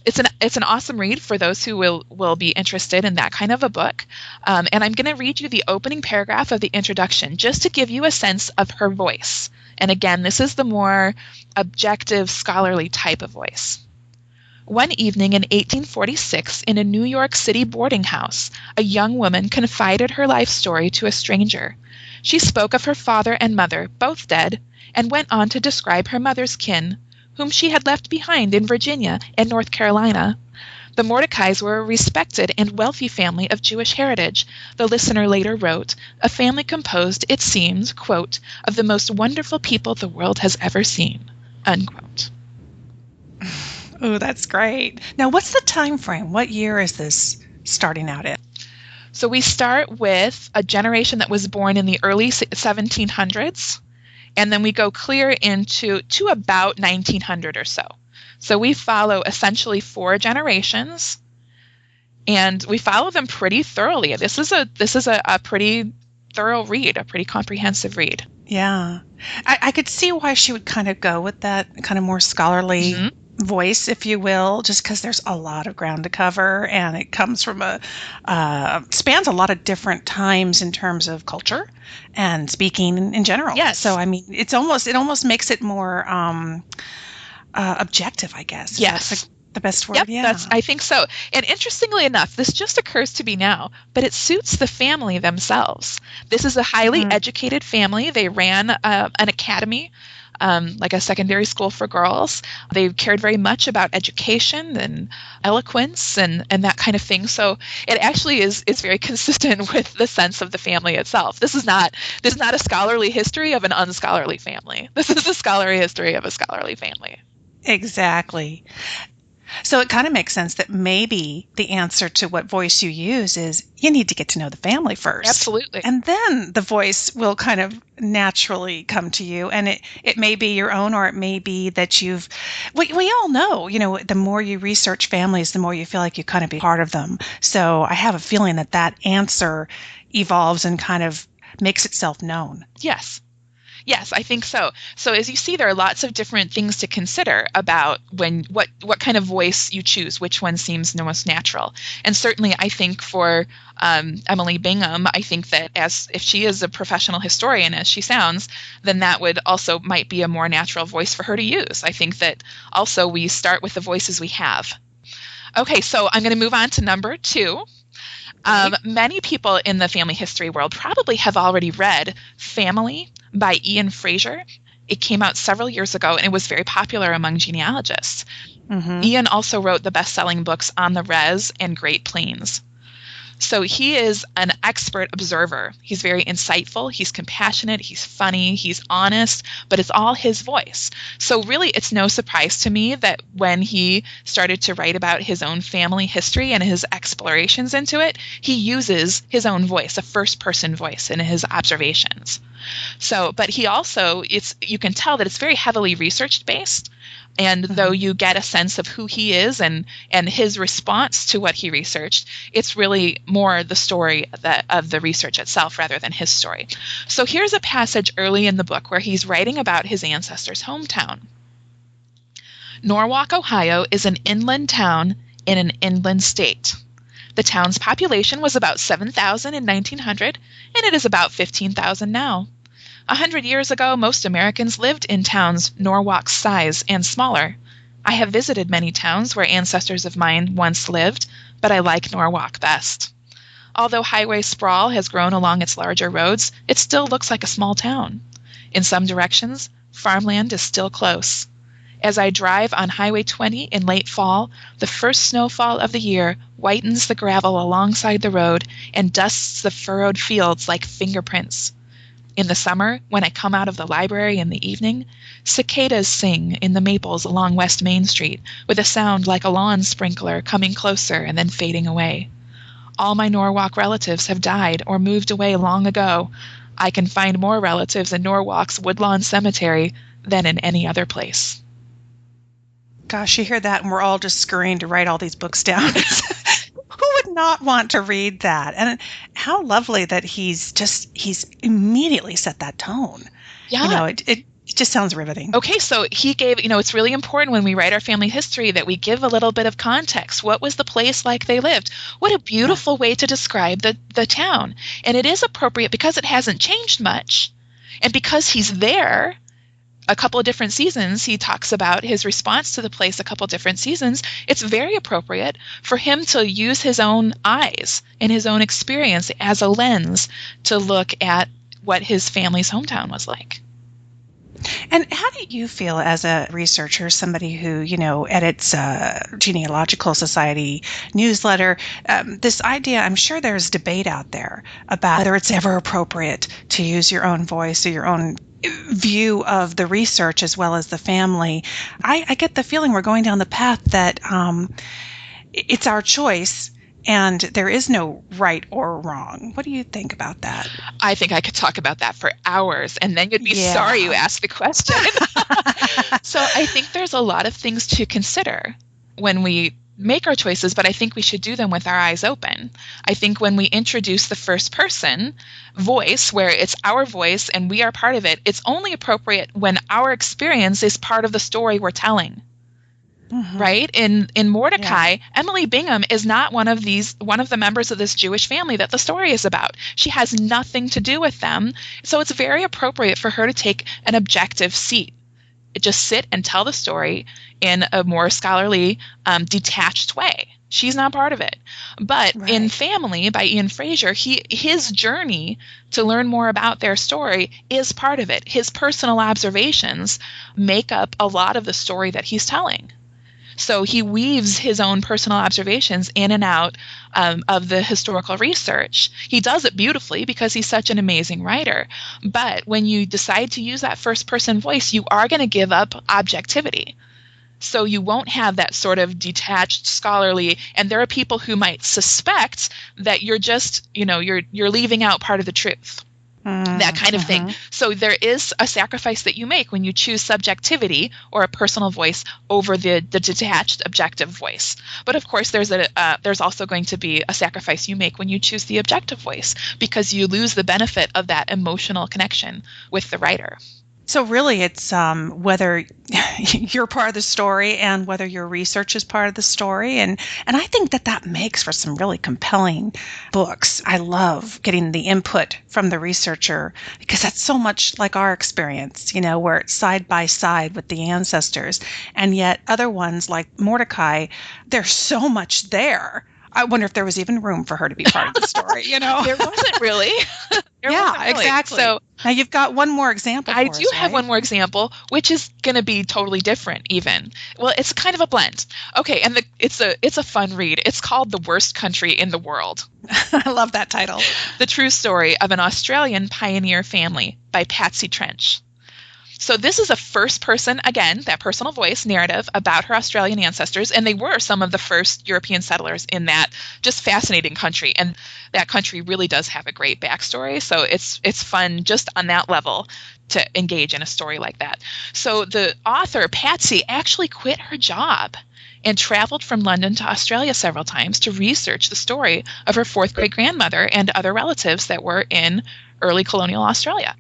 it's an awesome read for those who will be interested in that kind of a book. And I'm going to read you the opening paragraph of the introduction just to give you a sense of her voice. And again, this is the more objective, scholarly type of voice. One evening in 1846, in a New York City boarding house, a young woman confided her life story to a stranger. She spoke of her father and mother, both dead, and went on to describe her mother's kin, whom she had left behind in Virginia and North Carolina. The Mordecais were a respected and wealthy family of Jewish heritage, the listener later wrote, a family composed, it seemed, quote, of the most wonderful people the world has ever seen, unquote. Oh, that's great. Now, what's the time frame? What year is this starting out in? So we start with a generation that was born in the early 1700s, and then we go clear into about 1900 or so. So we follow essentially 4 generations, and we follow them pretty thoroughly. This is a pretty thorough read, a pretty comprehensive read. Yeah. I could see why she would kind of go with that kind of more scholarly voice, if you will, just because there's a lot of ground to cover, and it comes from spans a lot of different times in terms of culture and speaking in general. Yes. So I mean, it almost makes it more objective, I guess. Yes. That's the best word. Yep, Yeah. I think so. And interestingly enough, this just occurs to me now, but it suits the family themselves. This is a highly educated family. They ran an academy, like a secondary school for girls. They cared very much about education and eloquence and that kind of thing. So it actually is very consistent with the sense of the family itself. This is not a scholarly history of an unscholarly family. This is a scholarly history of a scholarly family. Exactly. So it kind of makes sense that maybe the answer to what voice you use is you need to get to know the family first. Absolutely. And then the voice will kind of naturally come to you. And it may be your own, or it may be that we all know, the more you research families, the more you feel like you kind of be part of them. So I have a feeling that answer evolves and kind of makes itself known. Yes. Yes, I think so. So as you see, there are lots of different things to consider about what kind of voice you choose, which one seems the most natural. And certainly I think for Emily Bingham, I think that if she is a professional historian, as she sounds, then that would also might be a more natural voice for her to use. I think that also we start with the voices we have. Okay, so I'm going to move on to number 2. Many people in the family history world probably have already read Family by Ian Frazer. It came out several years ago, and it was very popular among genealogists. Mm-hmm. Ian also wrote the best-selling books On the Res and Great Plains. So he is an expert observer. He's very insightful. He's compassionate. He's funny. He's honest, but it's all his voice. So really, it's no surprise to me that when he started to write about his own family history and his explorations into it, he uses his own voice, a first-person voice in his observations. So, but he also, you can tell that it's very heavily research-based. And though you get a sense of who he is and his response to what he researched, it's really more the story of the research itself rather than his story. So here's a passage early in the book where he's writing about his ancestors' hometown. Norwalk, Ohio is an inland town in an inland state. The town's population was about 7,000 in 1900, and it is about 15,000 now. 100 years ago, most Americans lived in towns Norwalk's size and smaller. I have visited many towns where ancestors of mine once lived, but I like Norwalk best. Although highway sprawl has grown along its larger roads, it still looks like a small town. In some directions, farmland is still close. As I drive on Highway 20 in late fall, the first snowfall of the year whitens the gravel alongside the road and dusts the furrowed fields like fingerprints. In the summer, when I come out of the library in the evening, cicadas sing in the maples along West Main Street with a sound like a lawn sprinkler coming closer and then fading away. All my Norwalk relatives have died or moved away long ago. I can find more relatives in Norwalk's Woodlawn Cemetery than in any other place. Gosh, you hear that and we're all just scurrying to write all these books down. Who would not want to read that? And how lovely that he's immediately set that tone. Yeah. It just sounds riveting. Okay, so he gave, it's really important when we write our family history that we give a little bit of context. What was the place like they lived? What a beautiful way to describe the town. And it is appropriate because it hasn't changed much. And because he's there a couple of different seasons, he talks about his response to the place a couple of different seasons. It's very appropriate for him to use his own eyes and his own experience as a lens to look at what his family's hometown was like. And how do you feel as a researcher, somebody who, edits Genealogical Society newsletter, this idea, I'm sure there's debate out there about whether it's ever appropriate to use your own voice or your own view of the research as well as the family. I get the feeling we're going down the path that it's our choice and there is no right or wrong. What do you think about that? I think I could talk about that for hours, and then you'd be sorry you asked the question. So I think there's a lot of things to consider when we make our choices, but I think we should do them with our eyes open. I think when we introduce the first person voice, where it's our voice and we are part of it, it's only appropriate when our experience is part of the story we're telling. Mm-hmm. Right? In Mordecai, Emily Bingham is not one of the members of this Jewish family that the story is about. She has nothing to do with them. So it's very appropriate for her to take an objective seat. Just sit and tell the story in a more scholarly, detached way. She's not part of it. But in Family by Ian Frazer, his journey to learn more about their story is part of it. His personal observations make up a lot of the story that he's telling. So he weaves his own personal observations in and out of the historical research. He does it beautifully because he's such an amazing writer. But when you decide to use that first-person voice, you are going to give up objectivity. So you won't have that sort of detached scholarly, and there are people who might suspect that you're just, you're leaving out part of the truth. That kind of thing. So there is a sacrifice that you make when you choose subjectivity or a personal voice over the detached objective voice. But of course, there's also going to be a sacrifice you make when you choose the objective voice, because you lose the benefit of that emotional connection with the writer. So really, it's whether you're part of the story and whether your research is part of the story. And I think that makes for some really compelling books. I love getting the input from the researcher, because that's so much like our experience, where it's side by side with the ancestors. And yet other ones like Mordecai, there's so much there. I wonder if there was even room for her to be part of the story, There wasn't really. Exactly. So now you've got one more example. I do have one more example, which is going to be totally different even. Well, it's kind of a blend. Okay, and it's a fun read. It's called The Worst Country in the World. I love that title. The True Story of an Australian Pioneer Family by Patsy Trench. So this is a first-person, again, that personal voice narrative about her Australian ancestors, and they were some of the first European settlers in that just fascinating country. And that country really does have a great backstory, so it's fun just on that level to engage in a story like that. So the author, Patsy, actually quit her job and traveled from London to Australia several times to research the story of her fourth great-grandmother and other relatives that were in early colonial Australia.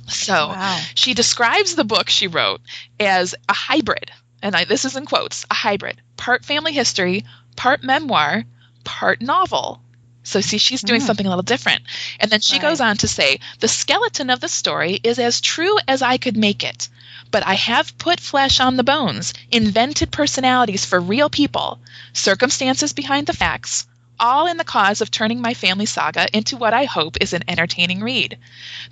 So She describes the book she wrote as a hybrid, and this is in quotes, a hybrid, part family history, part memoir, part novel. So see, she's doing something a little different. And then she goes on to say, the skeleton of the story is as true as I could make it, but I have put flesh on the bones, invented personalities for real people, circumstances behind the facts, all in the cause of turning my family saga into what I hope is an entertaining read.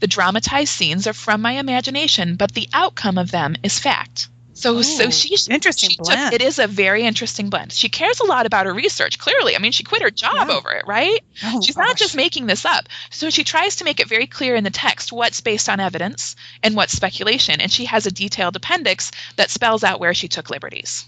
The dramatized scenes are from my imagination, but the outcome of them is fact. So she's interesting blend. It is a very interesting blend. She cares a lot about her research, clearly. I mean, she quit her job over it, right? She's not just making this up. So she tries to make it very clear in the text what's based on evidence and what's speculation. And she has a detailed appendix that spells out where she took liberties.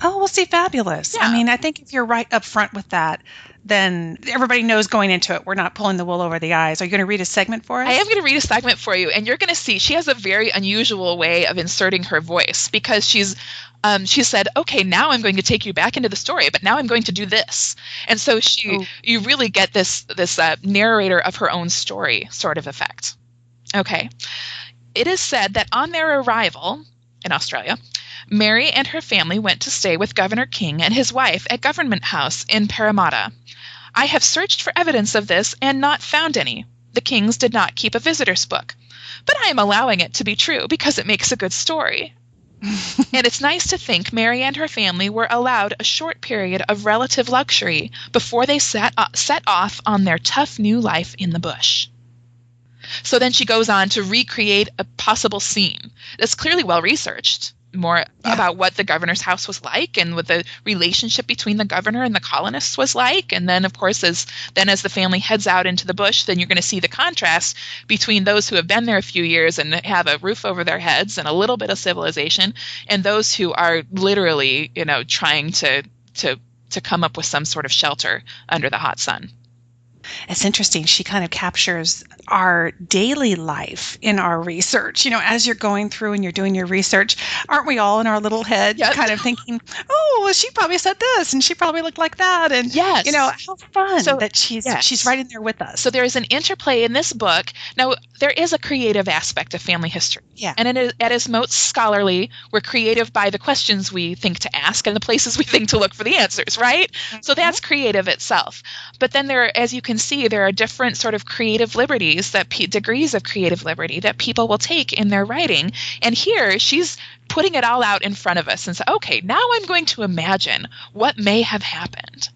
Oh, well, see, fabulous. Yeah. I mean, I think if you're right up front with that, then everybody knows going into it, we're not pulling the wool over the eyes. Are you going to read a segment for us? I am going to read a segment for you, and you're going to see she has a very unusual way of inserting her voice, because she said, okay, now I'm going to take you back into the story, but now I'm going to do this. And so you really get this narrator of her own story sort of effect. Okay. It is said that on their arrival in Australia, Mary and her family went to stay with Governor King and his wife at Government House in Parramatta. I have searched for evidence of this and not found any. The Kings did not keep a visitor's book. But I am allowing it to be true because it makes a good story. And it's nice to think Mary and her family were allowed a short period of relative luxury before they set off on their tough new life in the bush. So then she goes on to recreate a possible scene that's clearly well researched. More about what the governor's house was like and what the relationship between the governor and the colonists was like. And then, of course, as the family heads out into the bush, then you're going to see the contrast between those who have been there a few years and have a roof over their heads and a little bit of civilization, and those who are literally, trying to come up with some sort of shelter under the hot sun. It's interesting. She kind of captures our daily life in our research. As you're going through and you're doing your research, aren't we all in our little head kind of thinking, oh, well, she probably said this and she probably looked like that. And, how fun that she's right in there with us. So there is an interplay in this book. Now, there is a creative aspect of family history. Yeah. And it is, at its most scholarly, we're creative by the questions we think to ask and the places we think to look for the answers, right? Mm-hmm. So that's creative itself. But then as you can see, there are different sort of creative liberties, degrees of creative liberty that people will take in their writing. And here she's putting it all out in front of us and say, okay, now I'm going to imagine what may have happened.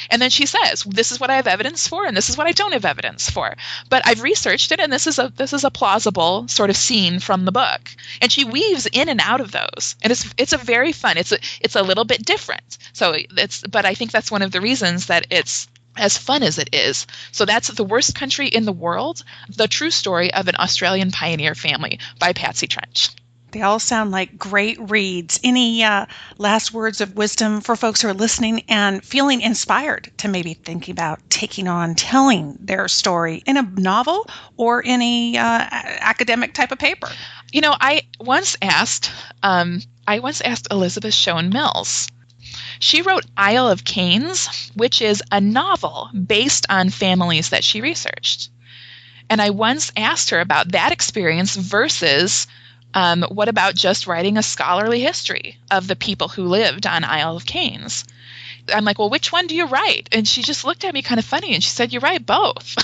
And then she says, this is what I have evidence for, and this is what I don't have evidence for. But I've researched it, and this is a plausible sort of scene from the book. And she weaves in and out of those. And it's a very fun. It's a little bit different. But I think that's one of the reasons that it's as fun as it is. So that's The Worst Country in the World, the true story of an Australian pioneer family by Patsy Trench. They all sound like great reads. Any last words of wisdom for folks who are listening and feeling inspired to maybe thinking about taking on telling their story in a novel or in a academic type of paper? You know, I once asked Elizabeth Shown Mills. She wrote Isle of Canes, which is a novel based on families that she researched. And I once asked her about that experience versus what about just writing a scholarly history of the people who lived on Isle of Canes? I'm like, well, which one do you write? And she just looked at me kind of funny and she said, you write both.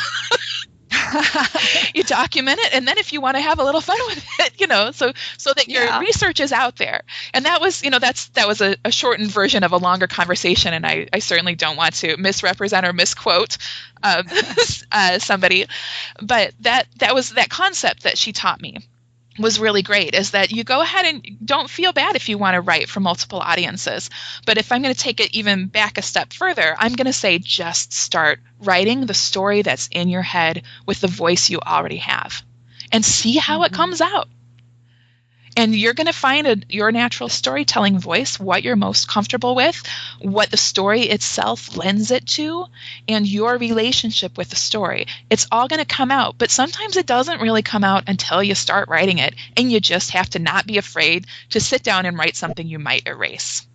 You document it, and then if you want to have a little fun with it, so that your research is out there. And that was, that was a shortened version of a longer conversation, and I certainly don't want to misrepresent or misquote somebody. But that was that concept that she taught me was really great, is that you go ahead and don't feel bad if you want to write for multiple audiences. But if I'm going to take it even back a step further, I'm going to say just start writing the story that's in your head with the voice you already have and see how it comes out. And you're going to find your natural storytelling voice, what you're most comfortable with, what the story itself lends it to, and your relationship with the story. It's all going to come out, but sometimes it doesn't really come out until you start writing it, and you just have to not be afraid to sit down and write something you might erase.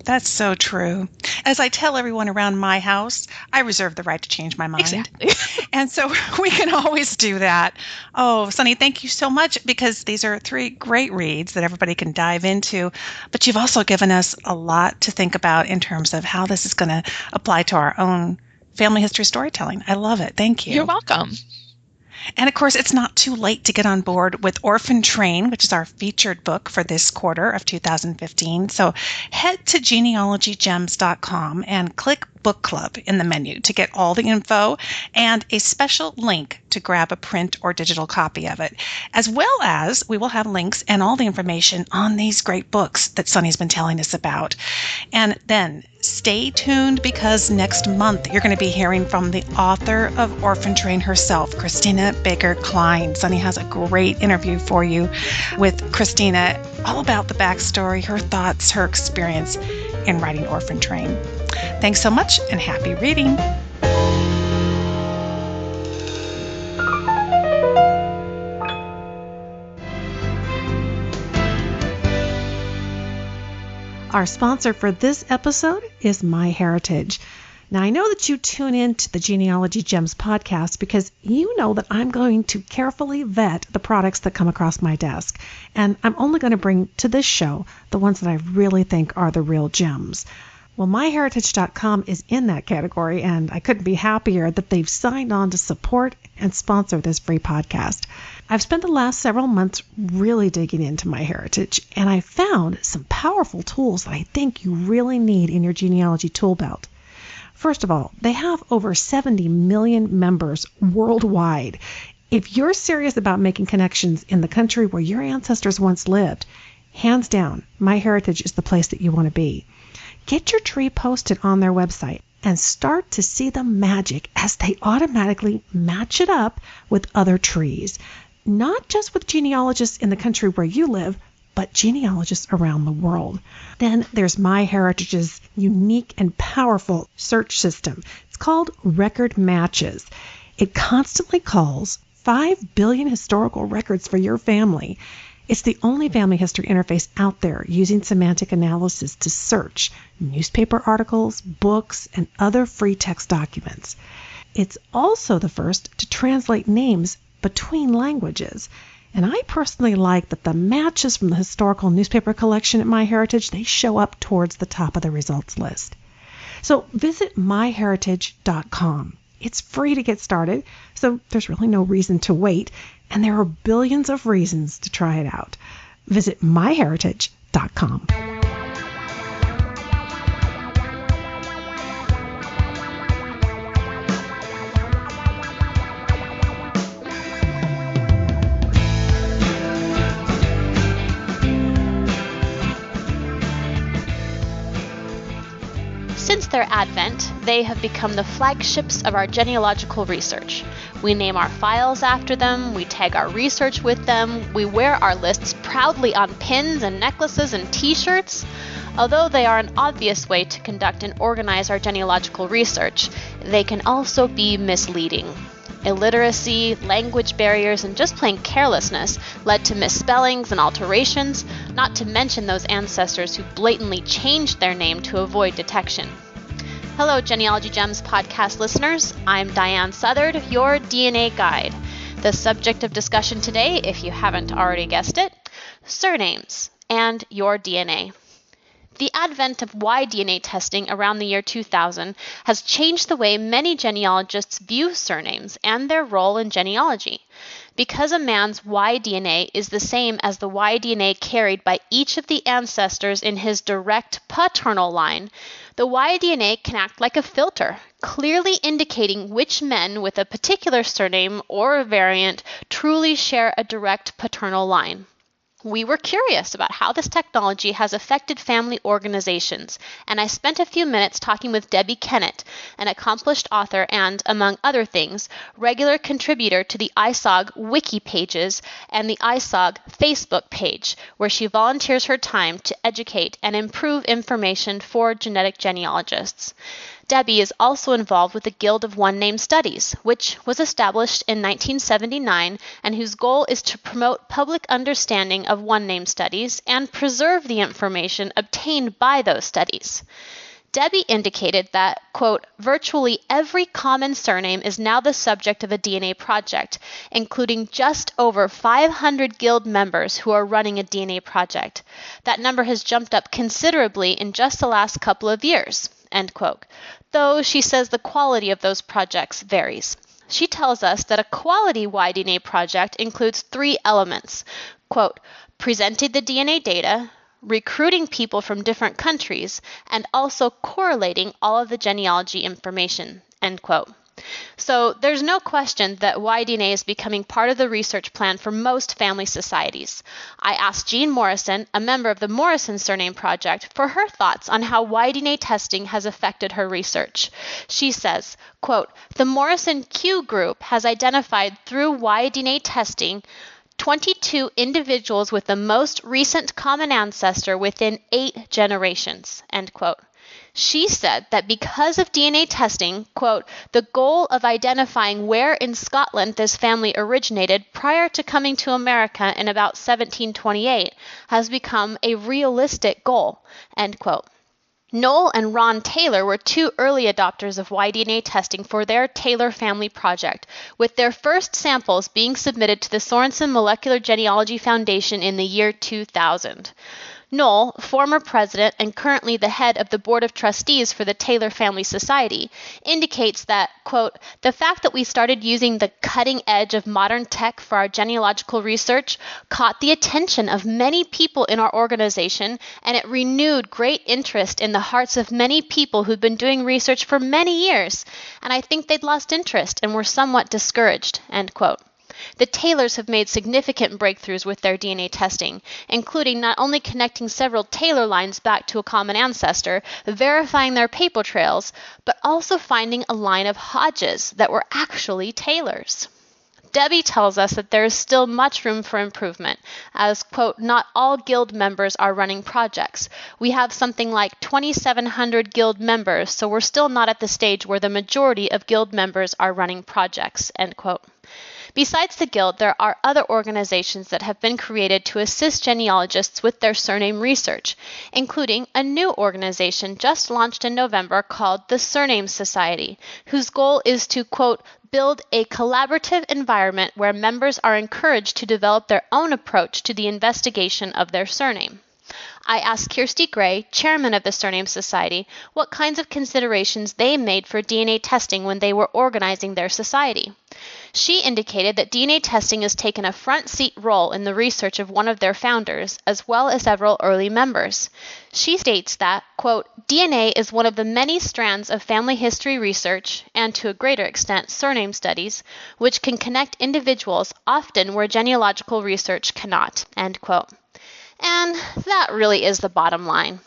That's so true. As I tell everyone around my house, I reserve the right to change my mind. Exactly. And so we can always do that. Oh, Sunny, thank you so much, because these are 3 great reads that everybody can dive into. But you've also given us a lot to think about in terms of how this is going to apply to our own family history storytelling. I love it. Thank you. You're welcome. And of course, it's not too late to get on board with Orphan Train, which is our featured book for this quarter of 2015. So head to genealogygems.com and click Book Club in the menu to get all the info and a special link to grab a print or digital copy of it, as well as we will have links and all the information on these great books that Sunny's been telling us about. And then stay tuned, because next month you're going to be hearing from the author of Orphan Train herself, Christina Baker Klein. Sunny has a great interview for you with Christina, all about the backstory, her thoughts, her experience in writing Orphan Train. Thanks so much, and happy reading. Our sponsor for this episode is MyHeritage. Now, I know that you tune in to the Genealogy Gems podcast because you know that I'm going to carefully vet the products that come across my desk. And I'm only going to bring to this show the ones that I really think are the real gems. Well, MyHeritage.com is in that category, and I couldn't be happier that they've signed on to support and sponsor this free podcast. I've spent the last several months really digging into MyHeritage, and I found some powerful tools that I think you really need in your genealogy tool belt. First of all, they have over 70 million members worldwide. If you're serious about making connections in the country where your ancestors once lived, hands down, MyHeritage is the place that you want to be. Get your tree posted on their website and start to see the magic as they automatically match it up with other trees. Not just with genealogists in the country where you live, but genealogists around the world. Then there's MyHeritage's unique and powerful search system. It's called Record Matches. It constantly calls 5 billion historical records for your family. It's the only family history interface out there using semantic analysis to search newspaper articles, books, and other free text documents. It's also the first to translate names between languages. And I personally like that the matches from the historical newspaper collection at MyHeritage, they show up towards the top of the results list. So visit myheritage.com. It's free to get started, so there's really no reason to wait, and there are billions of reasons to try it out. Visit myheritage.com. Since their advent, they have become the flagships of our genealogical research. We name our files after them, we tag our research with them, we wear our lists proudly on pins and necklaces and t-shirts. Although they are an obvious way to conduct and organize our genealogical research, they can also be misleading. Illiteracy, language barriers, and just plain carelessness led to misspellings and alterations, not to mention those ancestors who blatantly changed their name to avoid detection. Hello, Genealogy Gems podcast listeners. I'm Diahan Southard, your DNA guide. The subject of discussion today, if you haven't already guessed it, surnames and your DNA. The advent of YDNA testing around the year 2000 has changed the way many genealogists view surnames and their role in genealogy. Because a man's YDNA is the same as the YDNA carried by each of the ancestors in his direct paternal line, the YDNA can act like a filter, clearly indicating which men with a particular surname or a variant truly share a direct paternal line. We were curious about how this technology has affected family organizations, and I spent a few minutes talking with Debbie Kennett, an accomplished author and, among other things, regular contributor to the ISOG wiki pages and the ISOG Facebook page, where she volunteers her time to educate and improve information for genetic genealogists. Debbie is also involved with the Guild of One-Name Studies, which was established in 1979 and whose goal is to promote public understanding of one-name studies and preserve the information obtained by those studies. Debbie indicated that, quote, virtually every common surname is now the subject of a DNA project, including just over 500 Guild members who are running a DNA project. That number has jumped up considerably in just the last couple of years, end quote. Though she says the quality of those projects varies. She tells us that a quality YDNA project includes 3 elements, quote, presenting the DNA data, recruiting people from different countries, and also correlating all of the genealogy information, end quote. So there's no question that YDNA is becoming part of the research plan for most family societies. I asked Jean Morrison, a member of the Morrison Surname Project, for her thoughts on how YDNA testing has affected her research. She says, quote, the Morrison Q group has identified through YDNA testing 22 individuals with the most recent common ancestor within 8 generations, end quote. She said that because of DNA testing, quote, the goal of identifying where in Scotland this family originated prior to coming to America in about 1728 has become a realistic goal, end quote. Noel and Ron Taylor were 2 early adopters of YDNA testing for their Taylor Family Project, with their first samples being submitted to the Sorensen Molecular Genealogy Foundation in the year 2000. Noel, former president and currently the head of the Board of Trustees for the Taylor Family Society, indicates that, quote, the fact that we started using the cutting edge of modern tech for our genealogical research caught the attention of many people in our organization, and it renewed great interest in the hearts of many people who'd been doing research for many years, and I think they'd lost interest and were somewhat discouraged, end quote. The Taylors have made significant breakthroughs with their DNA testing, including not only connecting several Taylor lines back to a common ancestor, verifying their paper trails, but also finding a line of Hodges that were actually Taylors. Debbie tells us that there is still much room for improvement, as, quote, not all Guild members are running projects. We have something like 2,700 Guild members, so we're still not at the stage where the majority of Guild members are running projects, end quote. Besides the Guild, there are other organizations that have been created to assist genealogists with their surname research, including a new organization just launched in November called the Surname Society, whose goal is to, quote, build a collaborative environment where members are encouraged to develop their own approach to the investigation of their surname. I asked Kirsty Gray, chairman of the Surname Society, what kinds of considerations they made for DNA testing when they were organizing their society. She indicated that DNA testing has taken a front-seat role in the research of one of their founders, as well as several early members. She states that, quote, DNA is one of the many strands of family history research, and to a greater extent surname studies, which can connect individuals often where genealogical research cannot, end quote. And that really is the bottom line.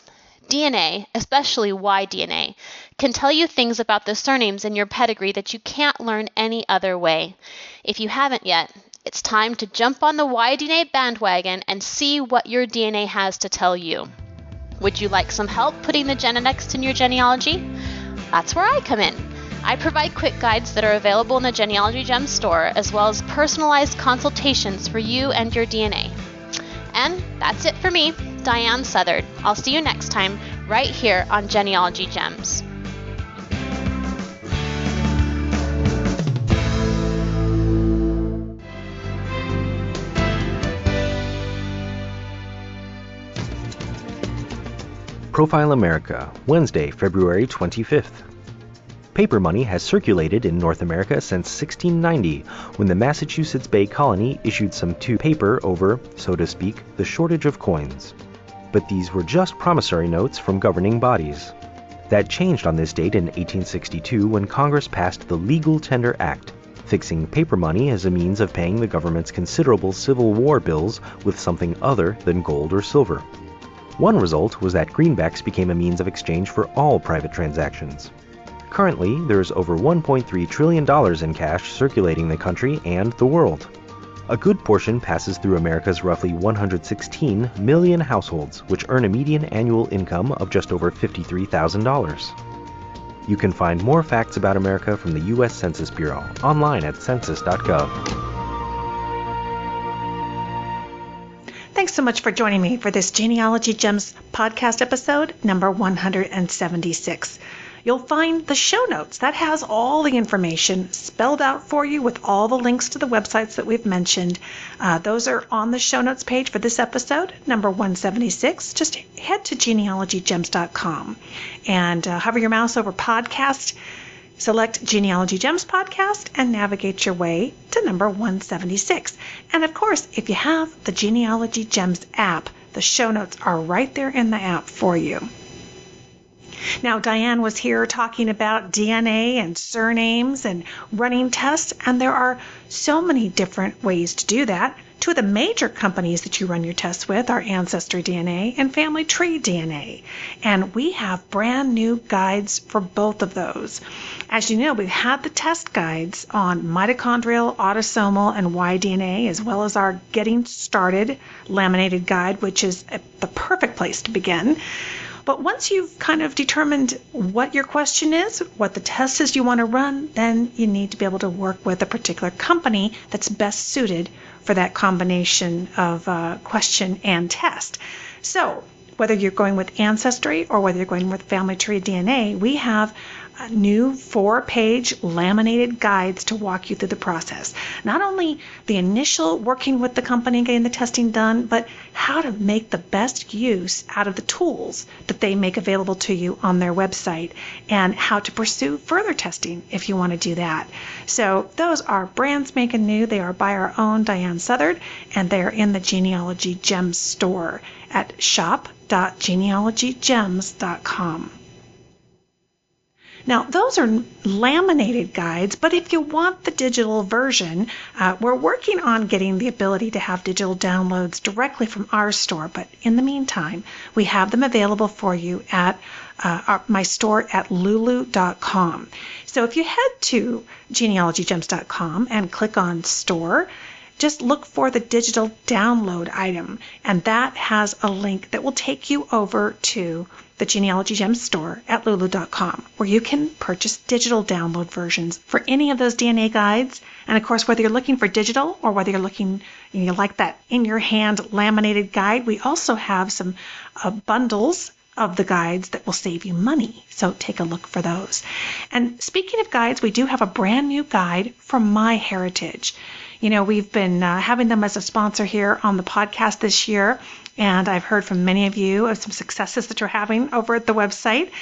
DNA, especially YDNA, can tell you things about the surnames in your pedigree that you can't learn any other way. If you haven't yet, it's time to jump on the YDNA bandwagon and see what your DNA has to tell you. Would you like some help putting the Genenex in your genealogy? That's where I come in. I provide quick guides that are available in the Genealogy Gems store, as well as personalized consultations for you and your DNA. And that's it for me, Diahan Southard. I'll see you next time, right here on Genealogy Gems. Profile America, Wednesday, February 25th. Paper money has circulated in North America since 1690, when the Massachusetts Bay Colony issued some paper over, so to speak, the shortage of coins. But these were just promissory notes from governing bodies. That changed on this date in 1862 when Congress passed the Legal Tender Act, fixing paper money as a means of paying the government's considerable Civil War bills with something other than gold or silver. One result was that greenbacks became a means of exchange for all private transactions. Currently, there is over $1.3 trillion in cash circulating the country and the world. A good portion passes through America's roughly 116 million households, which earn a median annual income of just over $53,000. You can find more facts about America from the U.S. Census Bureau online at census.gov. Thanks so much for joining me for this Genealogy Gems podcast episode, number 176. You'll find the show notes. That has all the information spelled out for you with all the links to the websites that we've mentioned. Those are on the show notes page for this episode, number 176. Just head to genealogygems.com and hover your mouse over podcast, select Genealogy Gems podcast, and navigate your way to number 176. And of course, if you have the Genealogy Gems app, the show notes are right there in the app for you. Now, Diahan was here talking about DNA and surnames and running tests, and there are so many different ways to do that. Two of the major companies that you run your tests with are Ancestry DNA and Family Tree DNA, and we have brand new guides for both of those. As you know, we've had the test guides on mitochondrial, autosomal, and YDNA, as well as our Getting Started laminated guide, which is the perfect place to begin. But once you've kind of determined what your question is, what the test is you want to run, then you need to be able to work with a particular company that's best suited for that combination of question and test. So whether you're going with Ancestry or whether you're going with Family Tree DNA, we have new 4-page laminated guides to walk you through the process. Not only the initial working with the company and getting the testing done, but how to make the best use out of the tools that they make available to you on their website and how to pursue further testing if you want to do that. So those are brand spanking new. They are by our own Diahan Southard, and they're in the Genealogy Gems store at shop.genealogygems.com. Now, those are laminated guides, but if you want the digital version, we're working on getting the ability to have digital downloads directly from our store. But in the meantime, we have them available for you at my store at lulu.com. So if you head to genealogygems.com and click on store, just look for the digital download item, and that has a link that will take you over to the Genealogy Gems store at lulu.com, where you can purchase digital download versions for any of those DNA guides. And of course, whether you're looking for digital or whether you're looking, you like that in your hand laminated guide, we also have some bundles of the guides that will save you money. So take a look for those. And speaking of guides, we do have a brand new guide from MyHeritage. You know, we've been having them as a sponsor here on the podcast this year, and I've heard from many of you of some successes that you're having over at the website.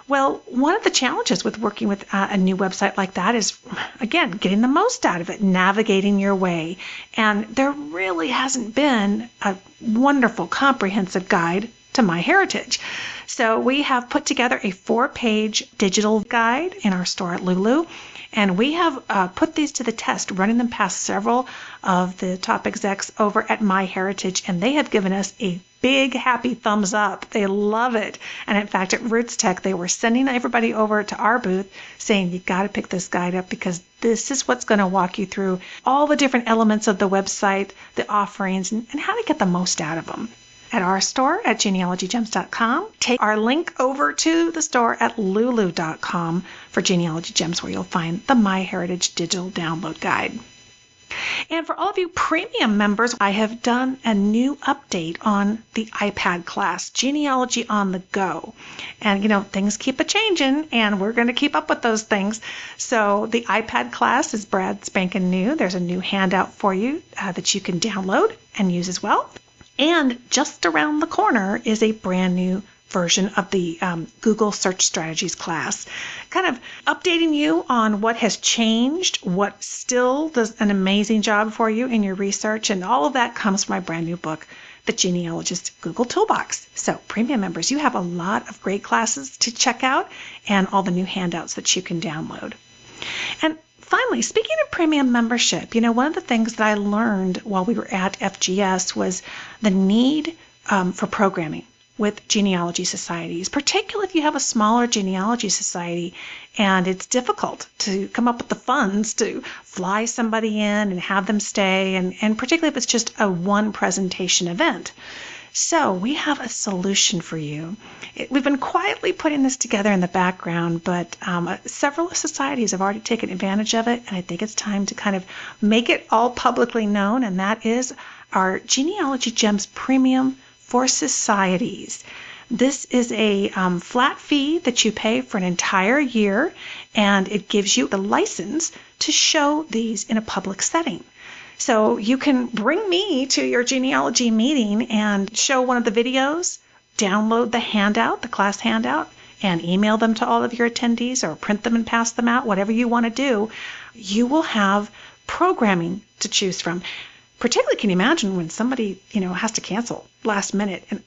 Well, one of the challenges with working with a new website like that is, again, getting the most out of it, navigating your way. And there really hasn't been a wonderful, comprehensive guide to MyHeritage. So we have put together a 4-page digital guide in our store at Lulu, and we have put these to the test, running them past several of the top execs over at MyHeritage, and they have given us a big happy thumbs up. They love it. And in fact, at RootsTech, they were sending everybody over to our booth saying, you got to pick this guide up because this is what's going to walk you through all the different elements of the website, the offerings, and how to get the most out of them. At our store at genealogygems.com, take our link over to the store at lulu.com for Genealogy Gems, where you'll find the MyHeritage digital download guide. And for all of you premium members, I have done a new update on the iPad class, Genealogy on the Go. And, things keep a-changing, and we're going to keep up with those things. So the iPad class is brand spanking new. There's a new handout for you that you can download and use as well. And just around the corner is a brand new version of the Google Search Strategies class, kind of updating you on what has changed, what still does an amazing job for you in your research, and all of that comes from my brand new book, The Genealogist Google Toolbox. So premium members, you have a lot of great classes to check out and all the new handouts that you can download. And finally, speaking of premium membership, one of the things that I learned while we were at FGS was the need for programming with genealogy societies, particularly if you have a smaller genealogy society and it's difficult to come up with the funds to fly somebody in and have them stay, and particularly if it's just a one presentation event. So we have a solution for you. We've been quietly putting this together in the background, but several societies have already taken advantage of it, and I think it's time to kind of make it all publicly known, and that is our Genealogy Gems Premium for societies. This is a flat fee that you pay for an entire year, and it gives you the license to show these in a public setting. So you can bring me to your genealogy meeting and show one of the videos, download the handout, the class handout, and email them to all of your attendees or print them and pass them out, whatever you want to do. You will have programming to choose from. Particularly, can you imagine when somebody, has to cancel last minute and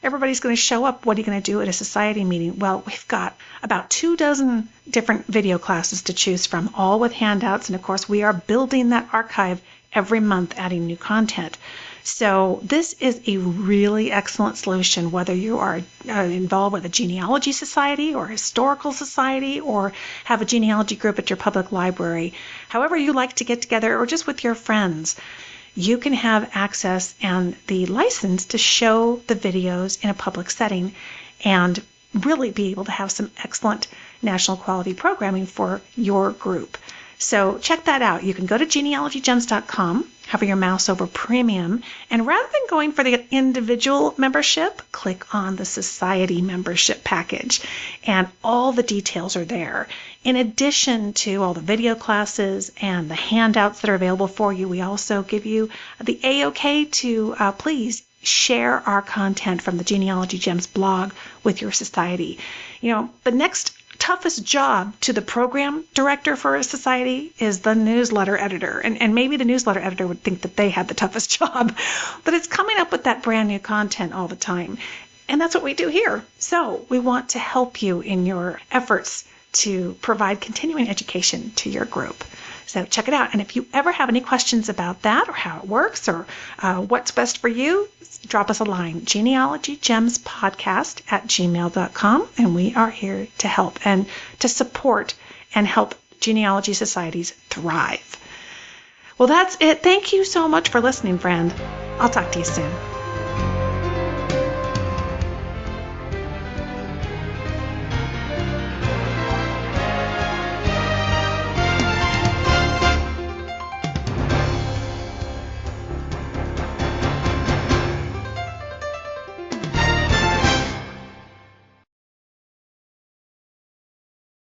everybody's going to show up. What are you going to do at a society meeting? Well, we've got about 24 different video classes to choose from, all with handouts. And of course, we are building that archive every month, adding new content. So this is a really excellent solution, whether you are involved with a genealogy society or a historical society or have a genealogy group at your public library. However you like to get together or just with your friends, you can have access and the license to show the videos in a public setting and really be able to have some excellent national quality programming for your group. So check that out. You can go to genealogygems.com, hover your mouse over premium, and rather than going for the individual membership, click on the society membership package, and all the details are there. In addition to all the video classes and the handouts that are available for you, we also give you the A-OK to please share our content from the Genealogy Gems blog with your society. The next toughest job to the program director for a society is the newsletter editor. And maybe the newsletter editor would think that they had the toughest job, but it's coming up with that brand new content all the time. And that's what we do here. So we want to help you in your efforts to provide continuing education to your group. So check it out. And if you ever have any questions about that or how it works or what's best for you, drop us a line, genealogygemspodcast@gmail.com, and we are here to help and to support and help genealogy societies thrive. Well, that's it. Thank you so much for listening, friend. I'll talk to you soon.